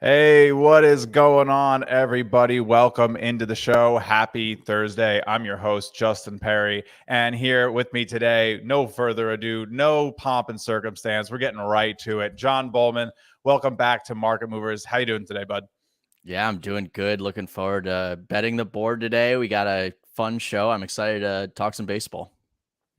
Hey, what is going on, everybody? Welcome into the show. Happy Thursday. I'm your host, Justin Perri. And here with me today, no further ado, no pomp and circumstance. We're getting right to it. John Bollman, welcome back to Market Movers. How you doing today, bud? Yeah, I'm doing good. Looking forward to betting the board today. We got a fun show. I'm excited to talk some baseball.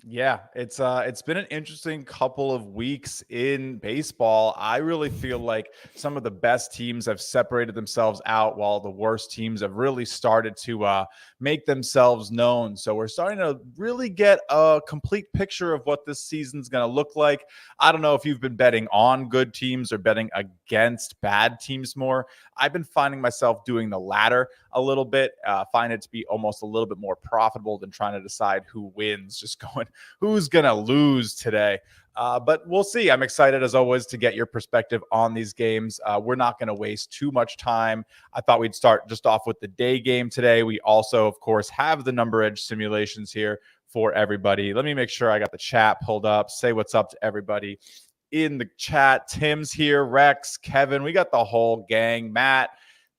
Yeah, it's been an interesting couple of weeks in baseball. I really feel like some of the best teams have separated themselves out while the worst teams have really started to make themselves known. So we're starting to really get a complete picture of what this season's going to look like. I don't know if you've been betting on good teams or betting against bad teams more. I've been finding myself doing the latter a little bit. Find it to be almost a little bit more profitable than trying to decide who wins. Just going who's going to lose today. But we'll see. I'm excited, as always, to get your perspective on these games. We're not going to waste too much time. I thought we'd start just off with the day game today. We also, of course, have the NumberEdge simulations here for everybody. Let me make sure I got the chat pulled up. Say what's up to everybody in the chat. Tim's here, Rex, Kevin. We got the whole gang. Matt,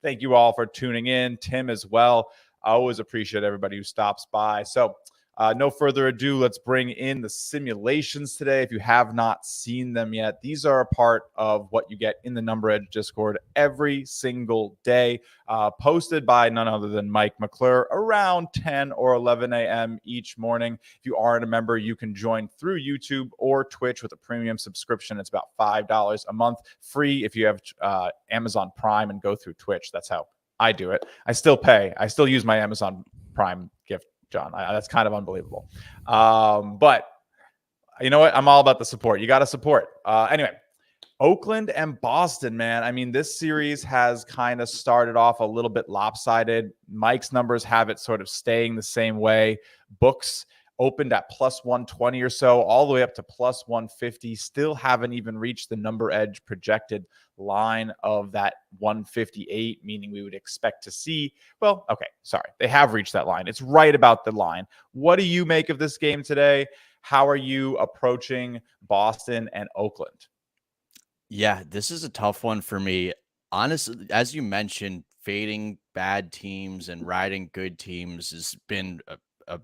thank you all for tuning in. Tim as well. I always appreciate everybody who stops by. So, no further ado, let's bring in the simulations today. If you have not seen them yet, these are a part of what you get in the NumberEdge Discord every single day, posted by none other than Mike McClure around 10 or 11 a.m. each morning. If you aren't a member, you can join through YouTube or Twitch with a premium subscription. It's about $5 a month, free if you have Amazon Prime and go through Twitch. That's how I do it. I still pay. I still use my Amazon Prime gift, John. That's kind of unbelievable. But you know what? I'm all about the support. You got to support. Anyway, Oakland and Boston, man. I mean, this series has kind of started off a little bit lopsided. Mike's numbers have it sort of staying the same way. Books opened at plus 120 or so, all the way up to plus 150. Still haven't even reached the NumberEdge projected line of that 158, meaning we would expect to see. Well, okay, sorry. They have reached that line. It's right about the line. What do you make of this game today? How are you approaching Boston and Oakland? Yeah, this is a tough one for me. Honestly, as you mentioned, fading bad teams and riding good teams has been a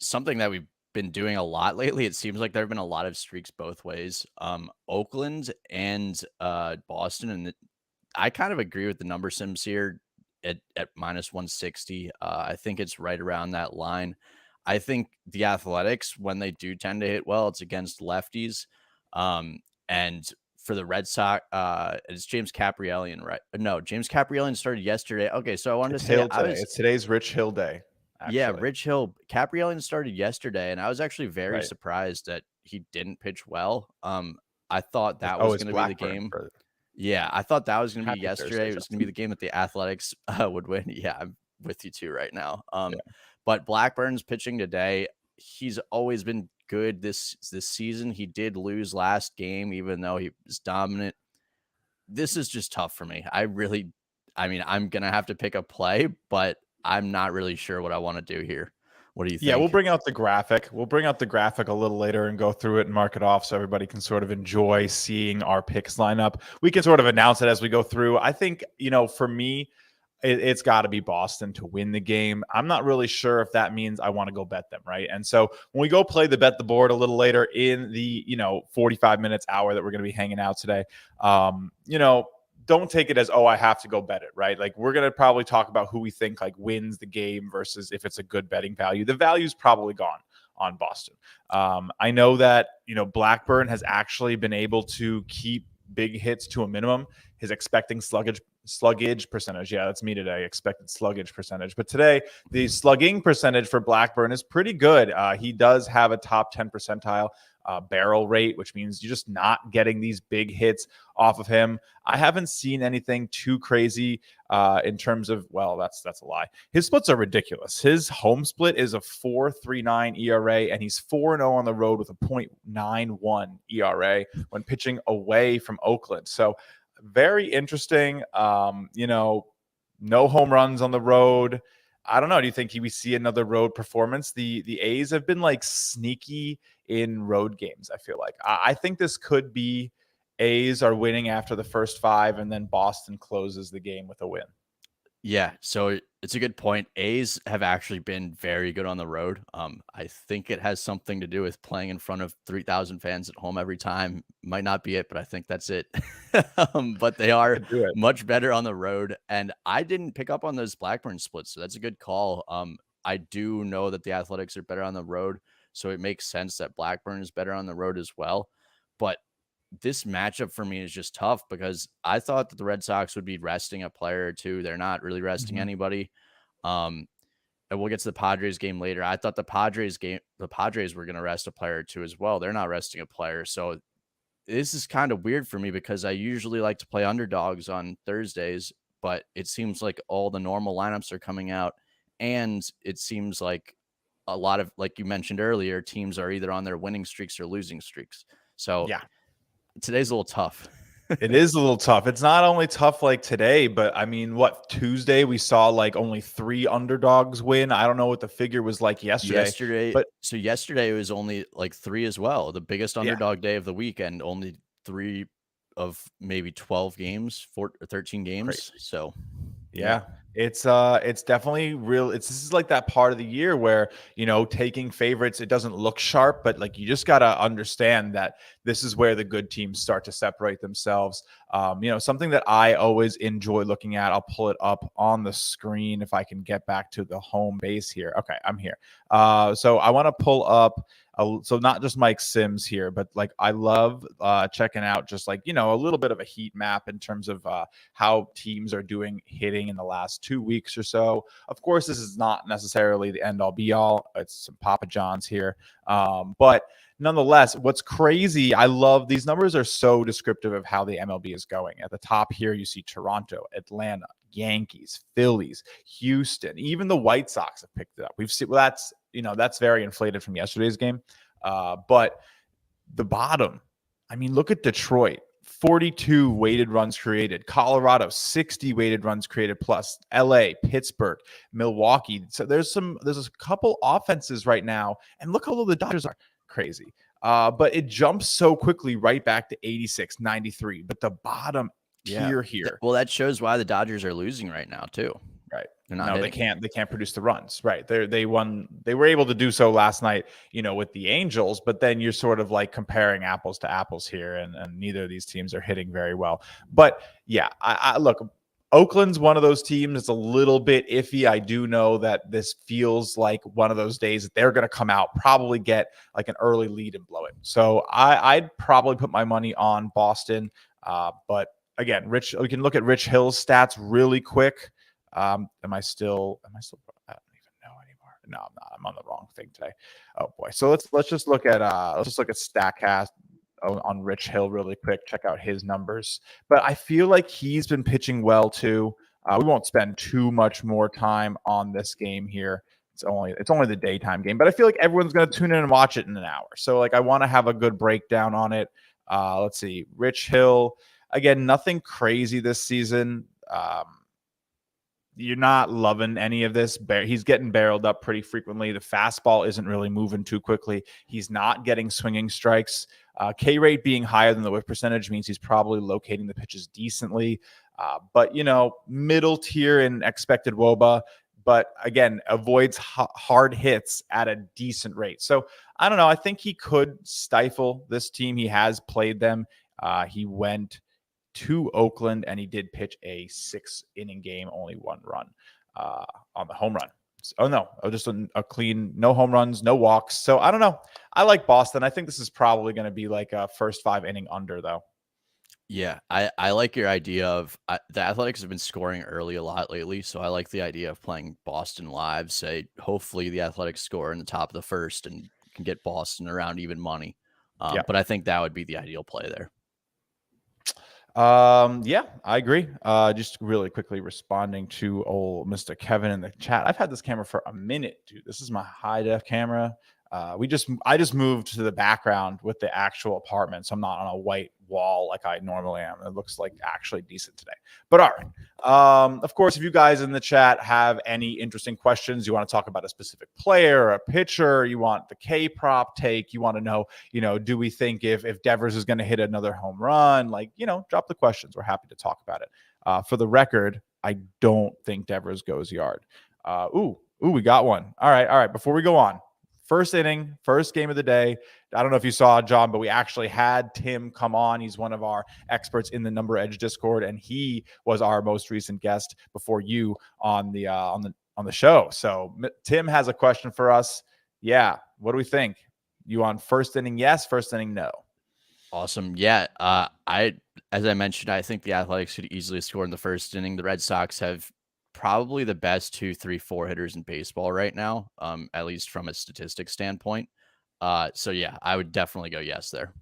something that we've been doing a lot lately. It seems like there have been a lot of streaks both ways. Oakland and Boston, and I kind of agree with the number sims here at minus 160. I think it's right around that line. I think the Athletics, when they do tend to hit well, it's against lefties. And for the Red Sox, it's James Caprielian, right? No, James Caprielian started yesterday. Okay, so I wanted It's to say Hill today. It's today's Rich Hill day, yeah, actually. Rich Hill, Caprielian started yesterday, and I was actually very Right. surprised that he didn't pitch well. I thought that Oh, was it's going to be the Blackburn. game. Yeah, I thought that was gonna be Happy Thursday, yesterday. It was gonna be Justin. the game that the Athletics, would win. Yeah, I'm with you too right now. Yeah. But Blackburn's pitching today. He's always been good this season. He did lose last game, even though he was dominant. This is just tough for me. I mean, I'm gonna have to pick a play, but I'm not really sure what I wanna do here. What do you Yeah, we'll think? bring out the graphic. We'll bring out the graphic a little later and go through it and mark it off so everybody can sort of enjoy seeing our picks line up. We can sort of announce it as we go through. I think, for me, it's got to be Boston to win the game. I'm not really sure if that means I want to go bet them, right? And so when we go play the bet the board a little later in the 45 minutes hour that we're going to be hanging out today, don't take it as, oh, I have to go bet it, right? Like, we're going to probably talk about who we think like wins the game versus if it's a good betting value. The value's probably gone on Boston. I know that Blackburn has actually been able to keep big hits to a minimum. His expecting sluggage percentage. Yeah, that's me today. Expected sluggage percentage. But today, the slugging percentage for Blackburn is pretty good. He does have a top 10 percentile barrel rate, which means you're just not getting these big hits off of him. I haven't seen anything too crazy in terms of, well, that's a lie. His splits are ridiculous. His home split is a 4.39 ERA, and he's 4-0 on the road with a 0.91 ERA when pitching away from Oakland. So very interesting. No home runs on the road. I don't know. Do you think we see another road performance? The A's have been like sneaky in road games. I feel like I think this could be A's are winning after the first 5, and then Boston closes the game with a win. Yeah, so it's a good point. A's have actually been very good on the road. I think it has something to do with playing in front of 3,000 fans at home every time. Might not be it, but I think that's it. But they are Could do it. much better on the road, and I didn't pick up on those Blackburn splits, so that's a good call. I do know that the Athletics are better on the road, so it makes sense that Blackburn is better on the road as well. But this matchup for me is just tough because I thought that the Red Sox would be resting a player or two. They're not really resting Mhm. anybody. And we'll get to the Padres game later. I thought the Padres were going to rest a player or two as well. They're not resting a player. So this is kind of weird for me because I usually like to play underdogs on Thursdays, but it seems like all the normal lineups are coming out. And it seems like a lot of, like you mentioned earlier, teams are either on their winning streaks or losing streaks. So Yeah. today's a little tough. It is a little tough. It's not only tough like today, but I mean, what, Tuesday we saw like only 3 underdogs win. I don't know what the figure was like yesterday, but Yesterday it was only like 3 as well. The biggest yeah, underdog day of the weekend, only 3 of maybe 12 games, 4 or 13 games. crazy. So, Yeah, it's definitely real. This is like that part of the year where, taking favorites, it doesn't look sharp, but like you just got to understand that this is where the good teams start to separate themselves. Something that I always enjoy looking at, I'll pull it up on the screen if I can get back to the home base here. Okay, I'm here. So I want to pull up so not just Mike Sims here, but like I love checking out just like, a little bit of a heat map in terms of how teams are doing hitting in the last 2 weeks or so. Of course, this is not necessarily the end all be all. It's some Papa John's here. But nonetheless, what's crazy, I love these numbers are so descriptive of how the MLB is going. At the top here, you see Toronto, Atlanta, Yankees, Phillies, Houston, even the White Sox have picked it up. We've seen, well, that's very inflated from yesterday's game. But the bottom, I mean, look at Detroit, 42 weighted runs created, Colorado, 60 weighted runs created plus, LA, Pittsburgh, Milwaukee. So there's a couple offenses right now, and look how low the Dodgers are. Crazy. But it jumps so quickly right back to 86, 93. But the bottom tier here. Well, that shows why the Dodgers are losing right now too. Right. They're not No, hitting. they can't produce the runs. Right. They were able to do so last night, with the Angels, but then you're sort of like comparing apples to apples here, and neither of these teams are hitting very well. But yeah, I look, Oakland's one of those teams that's a little bit iffy. I do know that this feels like one of those days that they're going to come out, probably get like an early lead and blow it. So I'd probably put my money on Boston. But again, we can look at Rich Hill's stats really quick. Am I still, I don't even know anymore. No, I'm not. I'm on the wrong thing today. Oh boy. So let's just look at StatCast on Rich Hill really quick. Check out his numbers. But I feel like he's been pitching well too. We won't spend too much more time on this game here. It's only the daytime game, but I feel like everyone's going to tune in and watch it in an hour. So like I want to have a good breakdown on it. Let's see. Rich Hill, again, nothing crazy this season. You're not loving any of this. He's getting barreled up pretty frequently. The fastball isn't really moving too quickly. He's not getting swinging strikes. K rate being higher than the whiff percentage means he's probably locating the pitches decently. But, middle tier in expected WOBA, but again, avoids hard hits at a decent rate. So I don't know. I think he could stifle this team. He has played them. He went to Oakland, and he did pitch a 6-inning game, only 1 run on the home run. Just a clean, no home runs, no walks. So I don't know. I like Boston. I think this is probably going to be like a first 5-inning under, though. Yeah, I like your idea of the Athletics have been scoring early a lot lately, so I like the idea of playing Boston live. Say, hopefully the Athletics score in the top of the first and can get Boston around even money. Yeah. But I think that would be the ideal play there. Yeah, I agree. Just really quickly responding to old Mr. Kevin in the chat. I've had this camera for a minute, dude. This is my high def camera. I just moved to the background with the actual apartment, so I'm not on a white wall like I normally am. It looks like actually decent today. But all right. Of course, if you guys in the chat have any interesting questions, you want to talk about a specific player, a pitcher, you want the K prop take, you want to know, do we think if Devers is going to hit another home run? Like, drop the questions. We're happy to talk about it. For the record, I don't think Devers goes yard. We got one. All right. Before we go on, first inning, first game of the day. I don't know if you saw, John, but we actually had Tim come on. He's one of our experts in the NumberEdge Discord, and he was our most recent guest before you on the show. So Tim has a question for us. Yeah, what do we think? You on first inning? Yes. First inning? No. Awesome. Yeah. As I mentioned, I think the Athletics could easily score in the first inning. The Red Sox have probably the best 2, 3, 4 hitters in baseball right now, at least from a statistics standpoint. So yeah, I would definitely go yes there.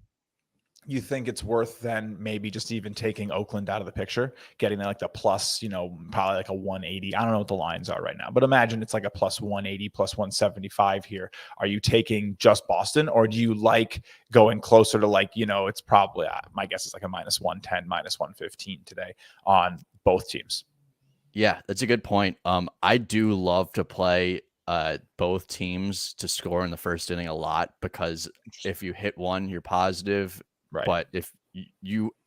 You think it's worth then maybe just even taking Oakland out of the picture, getting like the plus, probably like a 180. I don't know what the lines are right now, but imagine it's like a plus 180, plus 175 here. Are you taking just Boston, or do you like going closer to like, it's probably, my guess is like a minus 110, minus 115 today on both teams? Yeah, that's a good point. I do love to play both teams to score in the first inning a lot, because if you hit one, you're positive. Right. But if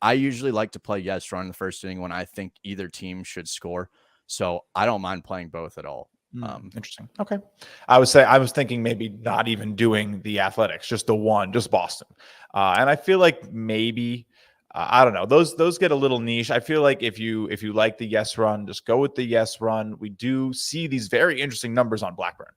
I usually like to play yes run in the first inning when I think either team should score. So I don't mind playing both at all. Interesting. Okay. I was thinking maybe not even doing the Athletics, just Boston. And I feel like maybe, I don't know, those get a little niche. I feel like if you like the yes run, just go with the yes run. We do see these very interesting numbers on Blackburn.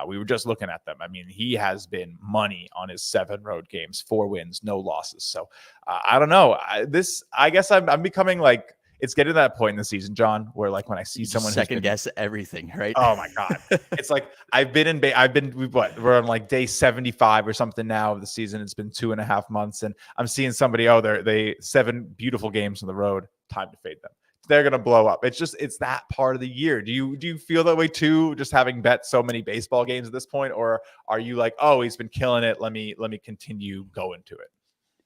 We were just looking at them. I mean, he has been money on his 7 road games, 4 wins, no losses. So I don't know. I guess I'm becoming like, it's getting to that point in the season, John, where like when I see someone second guess everything, right? Oh my God. It's like we're on like day 75 or something now of the season. It's been 2.5 months, and I'm seeing somebody, they 7 beautiful games on the road. Time to fade them. They're going to blow up. It's that part of the year. Do you feel that way too, just having bet so many baseball games at this point? Or are you like, oh, he's been killing it, let me continue going to it?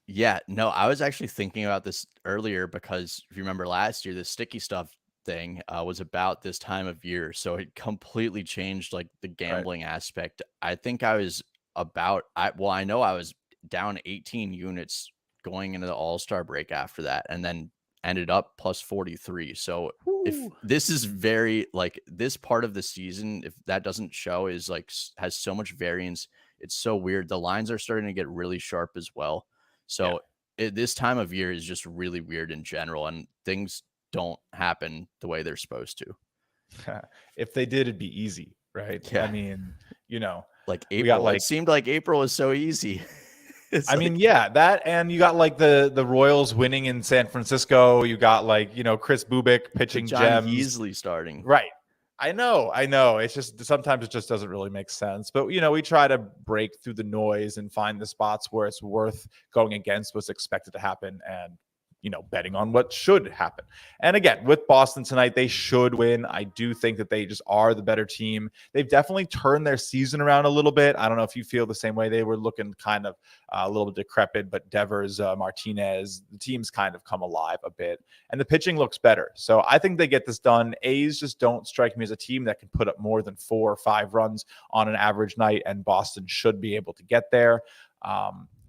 Yeah, no, I was actually thinking about this earlier, because if you remember last year, the sticky stuff thing was about this time of year. So it completely changed like the gambling aspect. I think I was I know I was down 18 units going into the All-Star break after that, and then ended up plus 43. So if this is very like this part of the season, if that doesn't show, is like has so much variance, it's so weird. The lines are starting to get really sharp as well. So this time of year is just really weird in general, and things don't happen the way they're supposed to. If they did, it'd be easy, right? Yeah. I mean, like April, it seemed like April was so easy. That, and you got like the Royals winning in San Francisco. You got like, Chris Bubik pitching gems. Easily starting. Right. I know. It's just sometimes it just doesn't really make sense. But, we try to break through the noise and find the spots where it's worth going against what's expected to happen and, betting on what should happen. And again, with Boston tonight, they should win. I do think that they just are the better team. They've definitely turned their season around a little bit. I don't know if you feel the same way. They were looking kind of a little bit decrepit, but Devers, Martinez, the team's kind of come alive a bit, and the pitching looks better. So I think they get this done. A's just don't strike me as a team that can put up more than 4 or 5 runs on an average night, and Boston should be able to get there.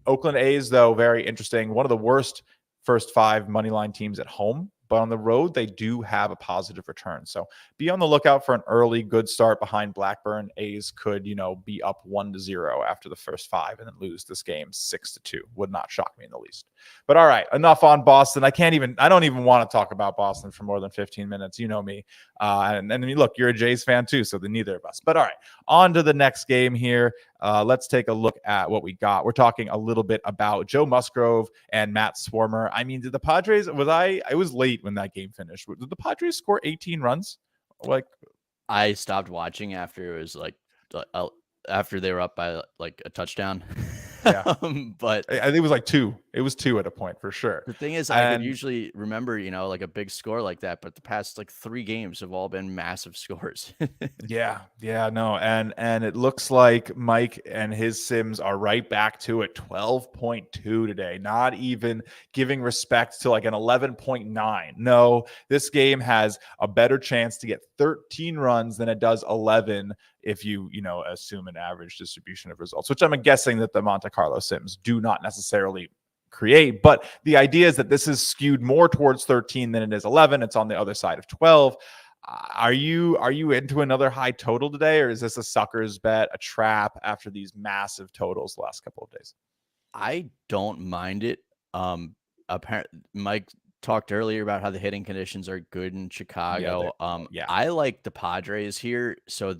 Oakland A's, though, very interesting. One of the worst first 5 money line teams at home, but on the road, they do have a positive return. So be on the lookout for an early good start behind Blackburn. A's could, be up 1-0 after the first 5 and then lose this game 6-2. Would not shock me in the least. But all right, enough on Boston. I don't even want to talk about Boston for more than 15 minutes. You know me. And look, you're a Jays fan too, so the neither of us. But all right, on to the next game here. Let's take a look at what we got. We're talking a little bit about Joe Musgrove and Matt Swarmer. I mean, did the Padres, I was late when that game finished. Did the Padres score 18 runs? Like, I stopped watching after it was like after they were up by like a touchdown. Yeah. But I think it was like 2. It was 2 at a point for sure. the thing is, I could And usually remember, like a big score like that, but the past like 3 games have all been massive scores. yeah, yeah, no, and it looks like Mike and his Sims are right back to it, 12.2 today, not even giving respect to like an 11.9. No, this game has a better chance to get 13 runs than it does 11 if you assume an average distribution of results, which I'm guessing that the Monte Carlo Sims do not necessarily create. But the idea is that this is skewed more towards 13 than it is 11. It's on the other side of 12. Are you into another high total today, or is this a sucker's bet, a trap after these massive totals the last couple of days? I don't mind it. Apparently, Mike talked earlier about how the hitting conditions are good in Yeah, Chicago. yeah, I like the Padres here. So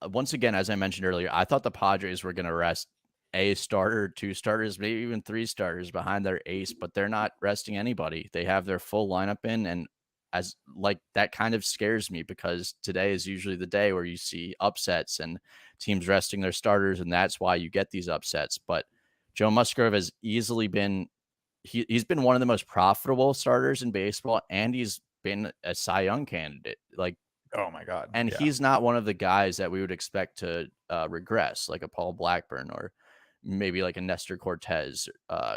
once again, as I mentioned earlier, I thought the Padres were going to rest a starter, 2 starters, maybe even 3 starters behind their ace, but they're not resting anybody. They have their full lineup in, and as like that kind of scares me because today is usually the day where you see upsets and teams resting their starters, and that's why you get these upsets. But Joe Musgrove has easily been he's been one of the most profitable starters in baseball, and he's been a Cy Young candidate. Like, oh my god, and yeah, he's not one of the guys that we would expect to regress, like a Paul Blackburn or maybe like a Nestor Cortez,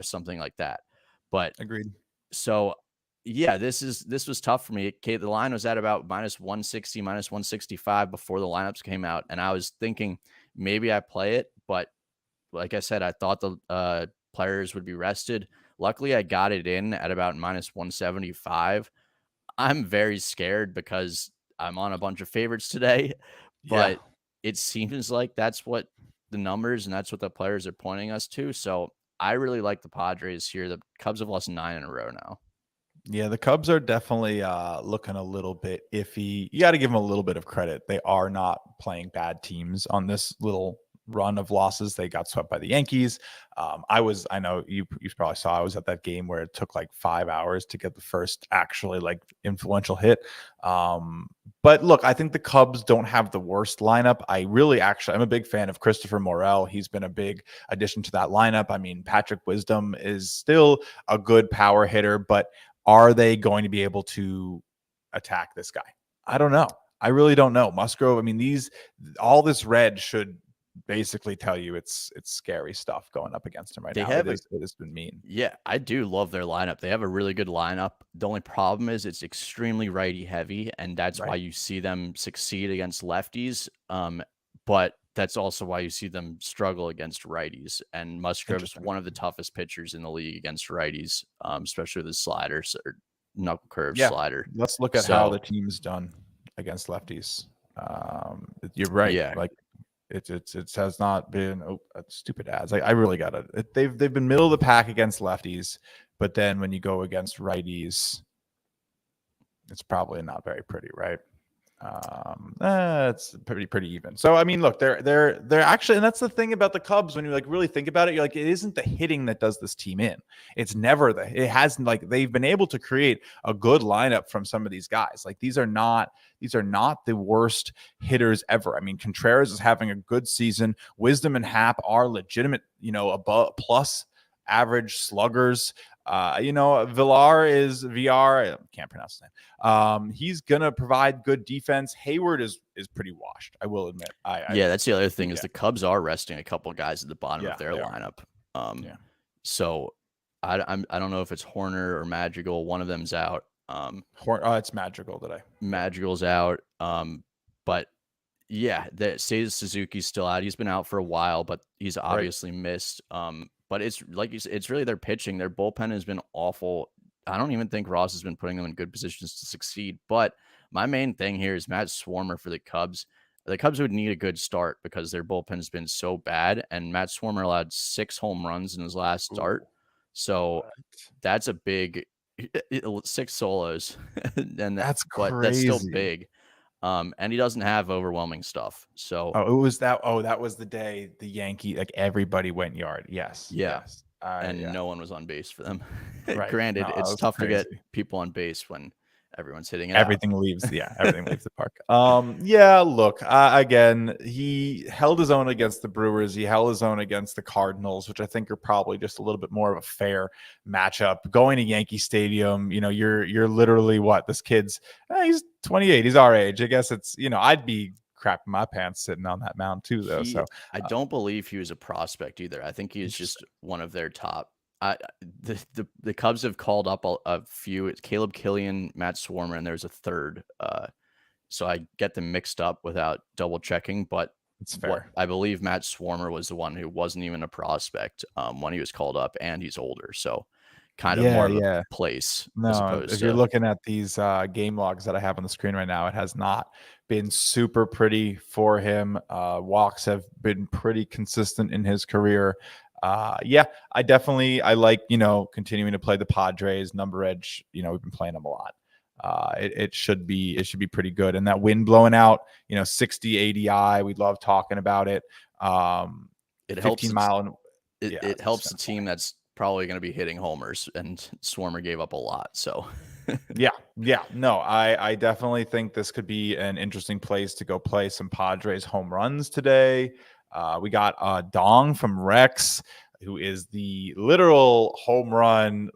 something like that. But agreed. so yeah, this was tough for me. Okay, the line was at about minus 160, minus 165 before the lineups came out, and I was thinking maybe I play it, but like I said, I thought the players would be rested. Luckily, I got it in at about minus 175. I'm very scared because I'm on a bunch of favorites today, Yeah, but it seems like that's what the numbers and that's what the players are pointing us to. So I really like the Padres here. The Cubs have lost 9 in a row now. yeah, the Cubs are definitely looking a little bit iffy. You got to give them a little bit of credit. They are not playing bad teams on this little run of losses. They got swept by the Yankees. I know you probably saw, I was at that game where it took like 5 hours to get the first actually like influential hit. But look, I think the Cubs don't have the worst lineup. I'm a big fan of Christopher Morel. He's been a big addition to that lineup. I mean, Patrick Wisdom is still a good power hitter, but are they going to be able to attack this guy? I don't know. I really don't know. Musgrove, I mean, all this red should basically tell you it's scary stuff going up against him right They now. have It has been mean. Yeah, I do love their lineup. They have a really good lineup. The only problem is it's extremely righty heavy, and that's why Right. you see them succeed against lefties. But that's also why you see them struggle against righties. And Musgrove is Interesting. one of the toughest pitchers in the league against righties, especially with his sliders or knuckle curve Yeah. slider. Let's look at how So the team's done against lefties. You're right. yeah, Like it has not been stupid ads. Like I really got it. They've been middle of the pack against lefties, but then when you go against righties, it's probably not very pretty, right? It's pretty even. So I mean, look, they're actually, and that's the thing about the Cubs when you like really think about it. You're like, it isn't the hitting that does this team in. It's never it hasn't, like, they've been able to create a good lineup from some of these guys. Like these are not the worst hitters ever. I mean, Contreras is having a good season. Wisdom and Hap are legitimate, above plus average sluggers. Villar is VR. I can't pronounce his name. He's gonna provide good defense. Hayward is pretty washed, I will admit. yeah, that's the other thing is Yeah. the Cubs are resting a couple guys at the bottom Yeah, of their they are. lineup. Um, Yeah. so I don't know if it's Horner or Madrigal. One of them's out. It's magical today. Madrigal's out. But yeah, Seiya Suzuki's still out. He's been out for a while, but he's Right. obviously missed. But it's like you said, it's really their pitching. Their bullpen has been awful. I don't even think Ross has been putting them in good positions to succeed. But my main thing here is Matt Swarmer for the Cubs. The Cubs would need a good start because their bullpen has been so bad, and Matt Swarmer allowed 6 home runs in his last start. Ooh, So what? that's a big 6 solos, and That's but that's still crazy. big. And he doesn't have overwhelming stuff. So Oh, it was that. Oh, that was the day the Yankee, like everybody went yard. Yes. yeah, Yes. and Yeah. no one was on base for them. Right. No, Granted, that it's was tough to get crazy. people on base when Everyone's hitting it out. Everything leaves the park. Yeah, look, again, he held his own against the Brewers. He held his own against the Cardinals, which I think are probably just a little bit more of a fair matchup. Going to Yankee Stadium, you're literally what? This kid's he's 28. He's our age. I guess it's, I'd be crapping my pants sitting on that mound too, though. I don't believe he was a prospect either. I think he was just one of their top. The Cubs have called up a few. It's Caleb Killian, Matt Swarmer, and there's a third. So I get them mixed up without double checking. But it's fair. I believe Matt Swarmer was the one who wasn't even a prospect when he was called up, and he's older. So kind of more of a place. No, if you're looking at these game logs that I have on the screen right now, it has not been super pretty for him. Walks have been pretty consistent in his career. I like, continuing to play the Padres. NumberEdge, we've been playing them a lot. It should be pretty good. And that wind blowing out, 60 ADI, we love talking about it. It helps. It helps the team that's probably going to be hitting homers, and Swarmer gave up a lot. So no, I definitely think this could be an interesting place to go play some Padres home runs today. We got Dong from Rex, who is the literal home run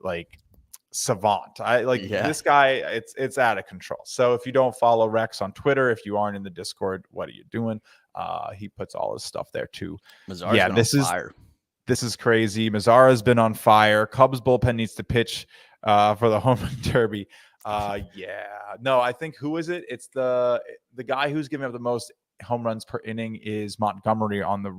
savant. This guy. It's out of control. So if you don't follow Rex on Twitter, if you aren't in the Discord, what are you doing? He puts all his stuff there too. This is crazy. Mazzara's been on fire. Cubs bullpen needs to pitch for the home run derby. No, I think who is it? It's the guy who's giving up the most home runs per inning is Montgomery on the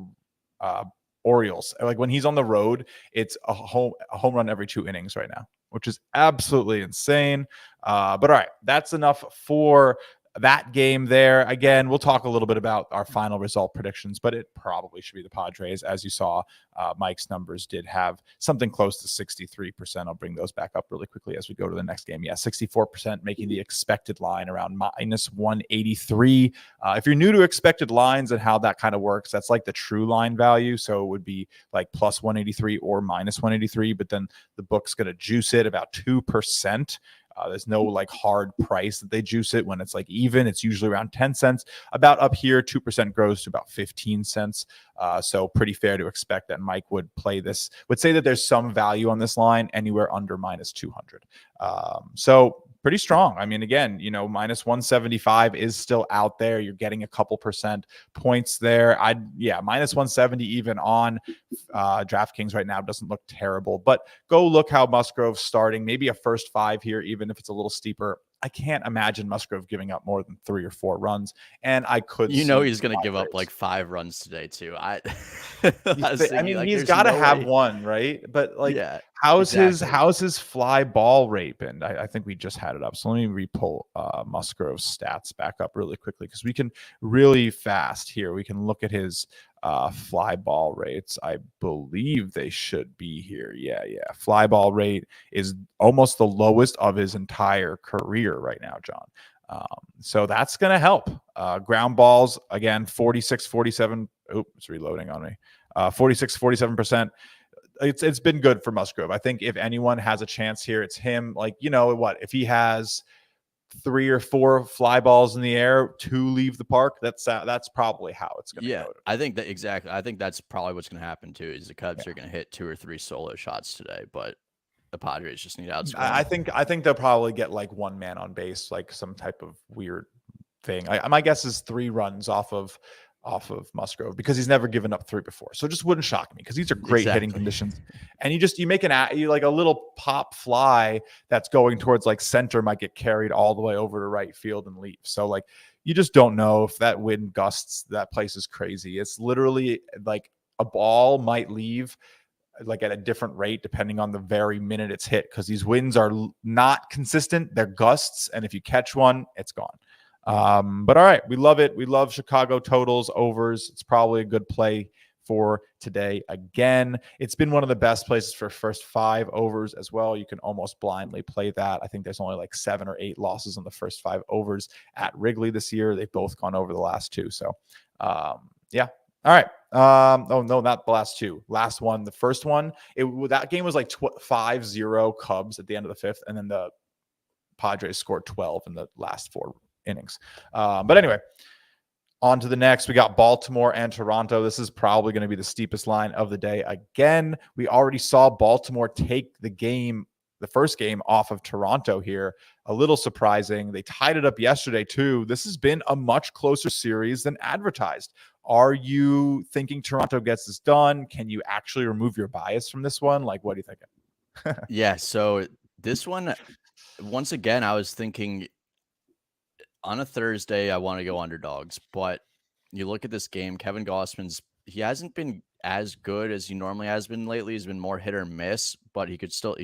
Orioles. Like when he's on the road, it's a home run every 2 innings right now, which is absolutely insane. But all right, that's enough for that game there. Again, we'll talk a little bit about our final result predictions, but it probably should be the Padres. As you saw, Mike's numbers did have something close to 63%. I'll bring those back up really quickly as we go to the next game. Yeah, 64%, making the expected line around minus 183. If you're new to expected lines and how that kind of works, that's like the true line value. So it would be like plus 183 or minus 183, but then the book's going to juice it about 2%. There's no hard price that they juice it when it's even. It's usually around 10 cents. About up here, 2% grows to about 15 cents. So pretty fair to expect that Mike would say that there's some value on this line anywhere under minus 200. So pretty strong. I mean, again, minus 175 is still out there. You're getting a couple percent points there. Minus 170 even on DraftKings right now doesn't look terrible, but go look how Musgrove's starting. Maybe a first 5 here, even if it's a little steeper. I can't imagine Musgrove giving up more than 3 or 4 runs, and I could. He's going to give up 5 runs today too. He's got to have one, right? But how's his fly ball rate been? I think we just had it up, so let me re-pull Musgrove's stats back up really quickly because we can really fast here. We can look at his fly ball rates. I believe they should be here. Yeah. Fly ball rate is almost the lowest of his entire career right now, John. So that's going to help. Ground balls, again, 46, 47. Oh, it's reloading on me. 46, 47%. It's been good for Musgrove. I think if anyone has a chance here, it's him. If he has 3 or 4 fly balls in the air to leave the park, that's probably how it's going to go. I think that exactly. I think that's probably what's going to happen too. Is the Cubs are going to hit 2 or 3 solo shots today, but the Padres just need outscore. I think they'll probably get one man on base, some type of weird thing. My guess is 3 runs off of Musgrove because he's never given up 3 before. So it just wouldn't shock me because these are great hitting conditions. And you make a little pop fly that's going towards center might get carried all the way over to right field and leave. So you just don't know if that wind gusts, that place is crazy. It's literally a ball might leave at a different rate depending on the very minute it's hit because these winds are not consistent. They're gusts. And if you catch one, it's gone. But all right, we love it. We love Chicago totals, overs. It's probably a good play for today. Again, it's been one of the best places for first 5 overs as well. You can almost blindly play that. I think there's only 7 or 8 losses on the first 5 overs at Wrigley this year. They've both gone over the last 2. So, yeah. All right. Oh no, not the last 2. Last one, the first one, that game was 5-0 Cubs at the end of the 5th, and then the Padres scored 12 in the last 4 innings. But anyway, on to the next. We got Baltimore and Toronto. This is probably going to be the steepest line of the day. Again, we already saw Baltimore take the first game off of Toronto here. A little surprising. They tied it up yesterday too. This has been a much closer series than advertised. Are you thinking Toronto gets this done? Can you actually remove your bias from this one? Like, what are you thinking? Yeah, so this one, once again, I was thinking on a Thursday, I want to go underdogs, but you look at this game, Kevin Gossman's, he hasn't been as good as he normally has been lately. He's been more hit or miss, but he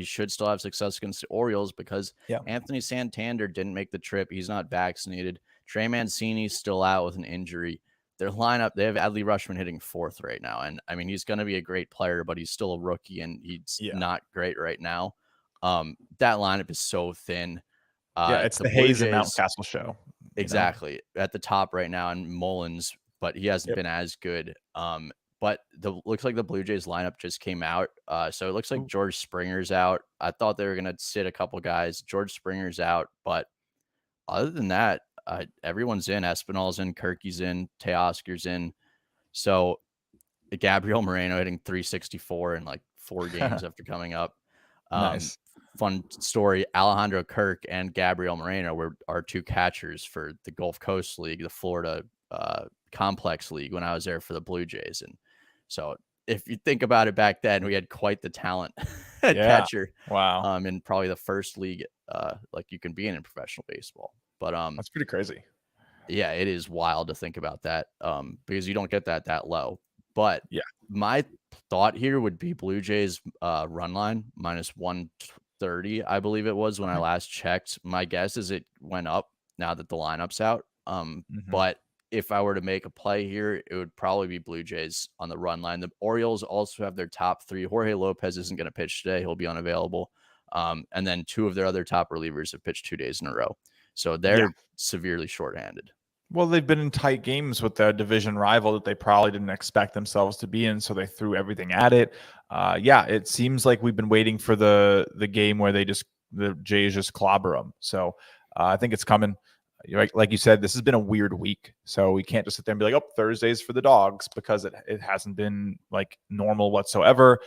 should still have success against the Orioles because Anthony Santander didn't make the trip. He's not vaccinated. Trey Mancini's still out with an injury. Their lineup, they have Adley Rutschman hitting 4th right now. And I mean, he's going to be a great player, but he's still a rookie and he's not great right now. That lineup is so thin. It's the Hayes and Mountcastle show. Exactly. At the top right now, and Mullins, but he hasn't been as good. But looks like the Blue Jays lineup just came out. So it looks like George Springer's out. I thought they were going to sit a couple guys. George Springer's out. But other than that, everyone's in. Espinal's in. Kirky's in. Teoscar's in. So Gabriel Moreno hitting 364 in like 4 games after coming up. Nice. Fun story. Alejandro Kirk and Gabriel Moreno were our 2 catchers for the Gulf Coast League, the Florida Complex League, when I was there for the Blue Jays. And so if you think about it, back then we had quite the talent at catcher. Wow. In probably the first league like you can be in professional baseball. But that's pretty crazy. Yeah, it is wild to think about that because you don't get that low. But my thought here would be Blue Jays run line minus 130, I believe it was when I last checked. My guess is it went up now that the lineup's out. But if I were to make a play here, it would probably be Blue Jays on the run line. The Orioles also have their top 3. Jorge Lopez isn't going to pitch today. He'll be unavailable. And then 2 of their other top relievers have pitched 2 days in a row. So they're severely shorthanded. Well, they've been in tight games with their division rival that they probably didn't expect themselves to be in, so they threw everything at it. It seems like we've been waiting for the game where the Jays just clobber them. So I think it's coming. Like you said, this has been a weird week, so we can't just sit there and be like, "Oh, Thursday's for the dogs," because it hasn't been like normal whatsoever.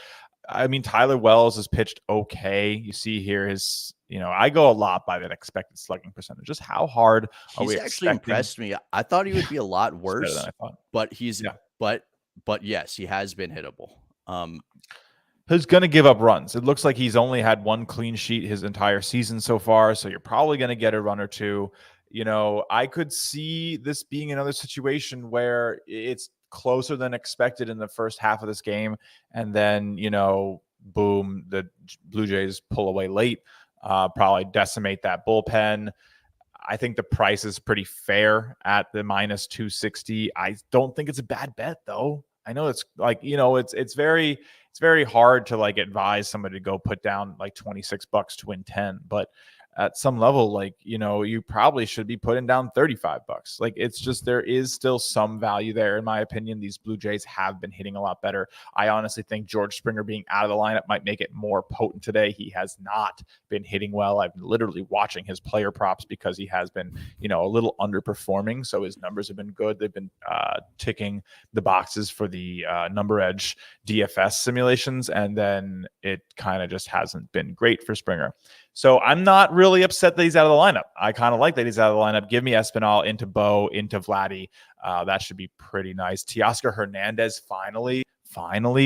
I mean, Tyler Wells has pitched okay. You see here I go a lot by that expected slugging percentage. Just how hard are we actually expecting? Impressed me. I thought he would be a lot worse than I thought. But he's but yes, he has been hittable. Who's going to give up runs? It looks like he's only had 1 clean sheet his entire season so far, so you're probably going to get a run or 2. I could see this being another situation where it's closer than expected in the first half of this game, and then boom, the Blue Jays pull away late, probably decimate that bullpen. I think the price is pretty fair at the minus 260. I don't think it's a bad bet though. I know it's like, it's very hard to like advise somebody to go put down like $26 to win 10, but at some level, like, you probably should be putting down $35. Like, it's just, there is still some value there. In my opinion, these Blue Jays have been hitting a lot better. I honestly think George Springer being out of the lineup might make it more potent today. He has not been hitting well. I've been literally watching his player props because he has been, a little underperforming. So his numbers have been good. They've been ticking the boxes for the NumberEdge DFS simulations. And then it kind of just hasn't been great for Springer. So I'm not really upset that he's out of the lineup. I kind of like that he's out of the lineup. Give me Espinal into Bo, into Vladdy. That should be pretty nice. Teoscar Hernandez finally,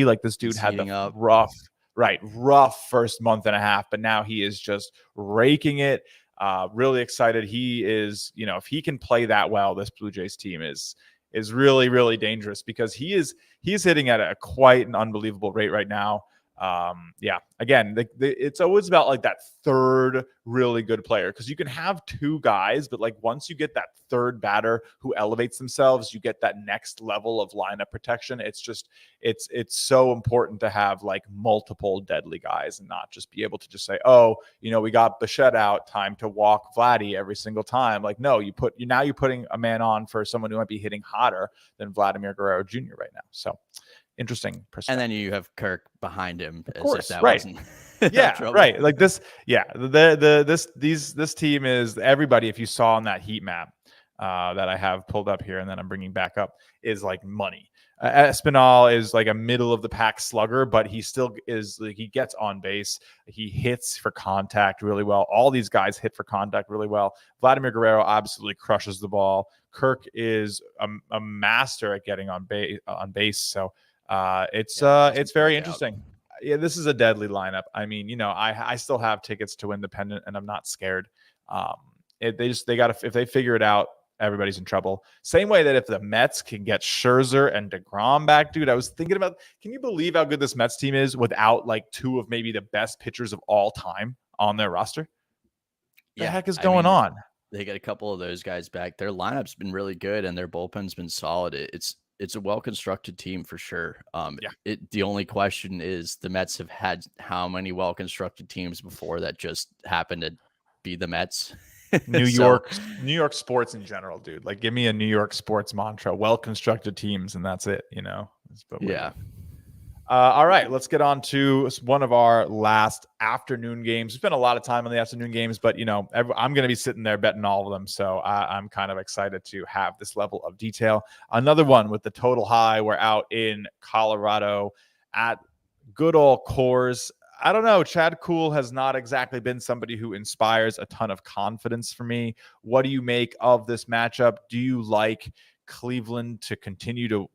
like this dude had the rough first month and a half, but now he is just raking it. Really excited. He is, if he can play that well, this Blue Jays team is really, really dangerous because he is hitting at a quite an unbelievable rate right now. Again, it's always about like that third really good player, because you can have 2 guys, but like once you get that third batter who elevates themselves, you get that next level of lineup protection. It's just it's so important to have like multiple deadly guys and not just be able to just say, oh, we got Bichette out, time to walk Vladdy every single time. Like, no, you're putting a man on for someone who might be hitting hotter than Vladimir Guerrero Jr. right now. So interesting perspective. And then you have Kirk behind him. Of course, right. of Yeah, trouble. right. Like this, yeah. This team is everybody. If you saw on that heat map that I have pulled up here, and then I'm bringing back up, is like money. Espinal is like a middle of the pack slugger, but he still is like, he gets on base. He hits for contact really well. All these guys hit for contact really well. Vladimir Guerrero absolutely crushes the ball. Kirk is a master at getting on base. So it's very interesting. Yeah, this is a deadly lineup. I mean, I still have tickets to Independent, and I'm not scared. Um, they got to, if they figure it out, everybody's in trouble. Same way that if the Mets can get Scherzer and DeGrom back, dude, I was thinking about, can you believe how good this Mets team is without like two of maybe the best pitchers of all time on their roster? The Yeah, heck is I going mean, on? they got a couple of those guys back. Their lineup's been really good, and their bullpen's been solid. It's a well constructed team for sure. Yeah. The only question is the Mets have had how many well constructed teams before that just happened to be the Mets. New So York sports in general, dude. Like, give me a New York sports mantra: well constructed teams, and that's it. That's what we yeah, want. All right, let's get on to one of our last afternoon games. We spent a lot of time on the afternoon games, but I'm going to be sitting there betting all of them, so I'm kind of excited to have this level of detail. Another one with the total high. We're out in Colorado at good old Coors. I don't know. Chad Kuhl has not exactly been somebody who inspires a ton of confidence for me. What do you make of this matchup? Do you like Cleveland to continue to,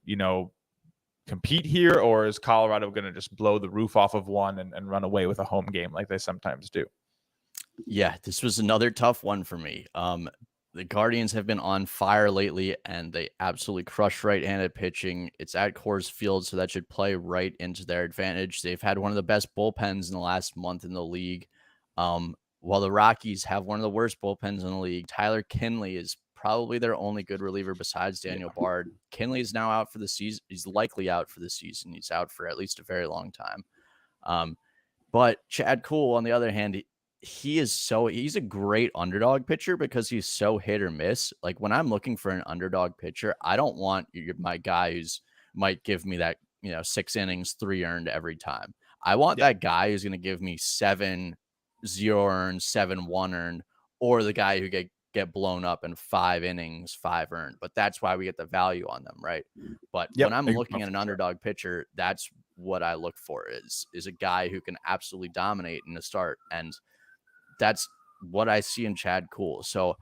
compete here, or is Colorado going to just blow the roof off of one and run away with a home game like they sometimes do? yeah, this was another tough one for me. The Guardians have been on fire lately, and they absolutely crush right-handed pitching. It's at Coors Field, so that should play right into their advantage. They've had one of the best bullpens in the last month in the league. While the Rockies have one of the worst bullpens in the league, Tyler Kinley is probably their only good reliever besides Daniel Bard. Kinley is now out for the season. He's likely out for the season. He's out for at least a very long time. But Chad Kuhl, on the other hand, he's a great underdog pitcher because he's so hit or miss. Like, when I'm looking for an underdog pitcher, I don't want my guy who's might give me that, 6 innings, 3 earned every time. I want that guy who's going to give me 7 0 earned, 7 1 earned, or the guy who get blown up in 5 innings, 5 earned. But that's why we get the value on them, right? But when I'm looking at an underdog pitcher, that's what I look for is a guy who can absolutely dominate in the start. And that's what I see in Chad Kuhl. So,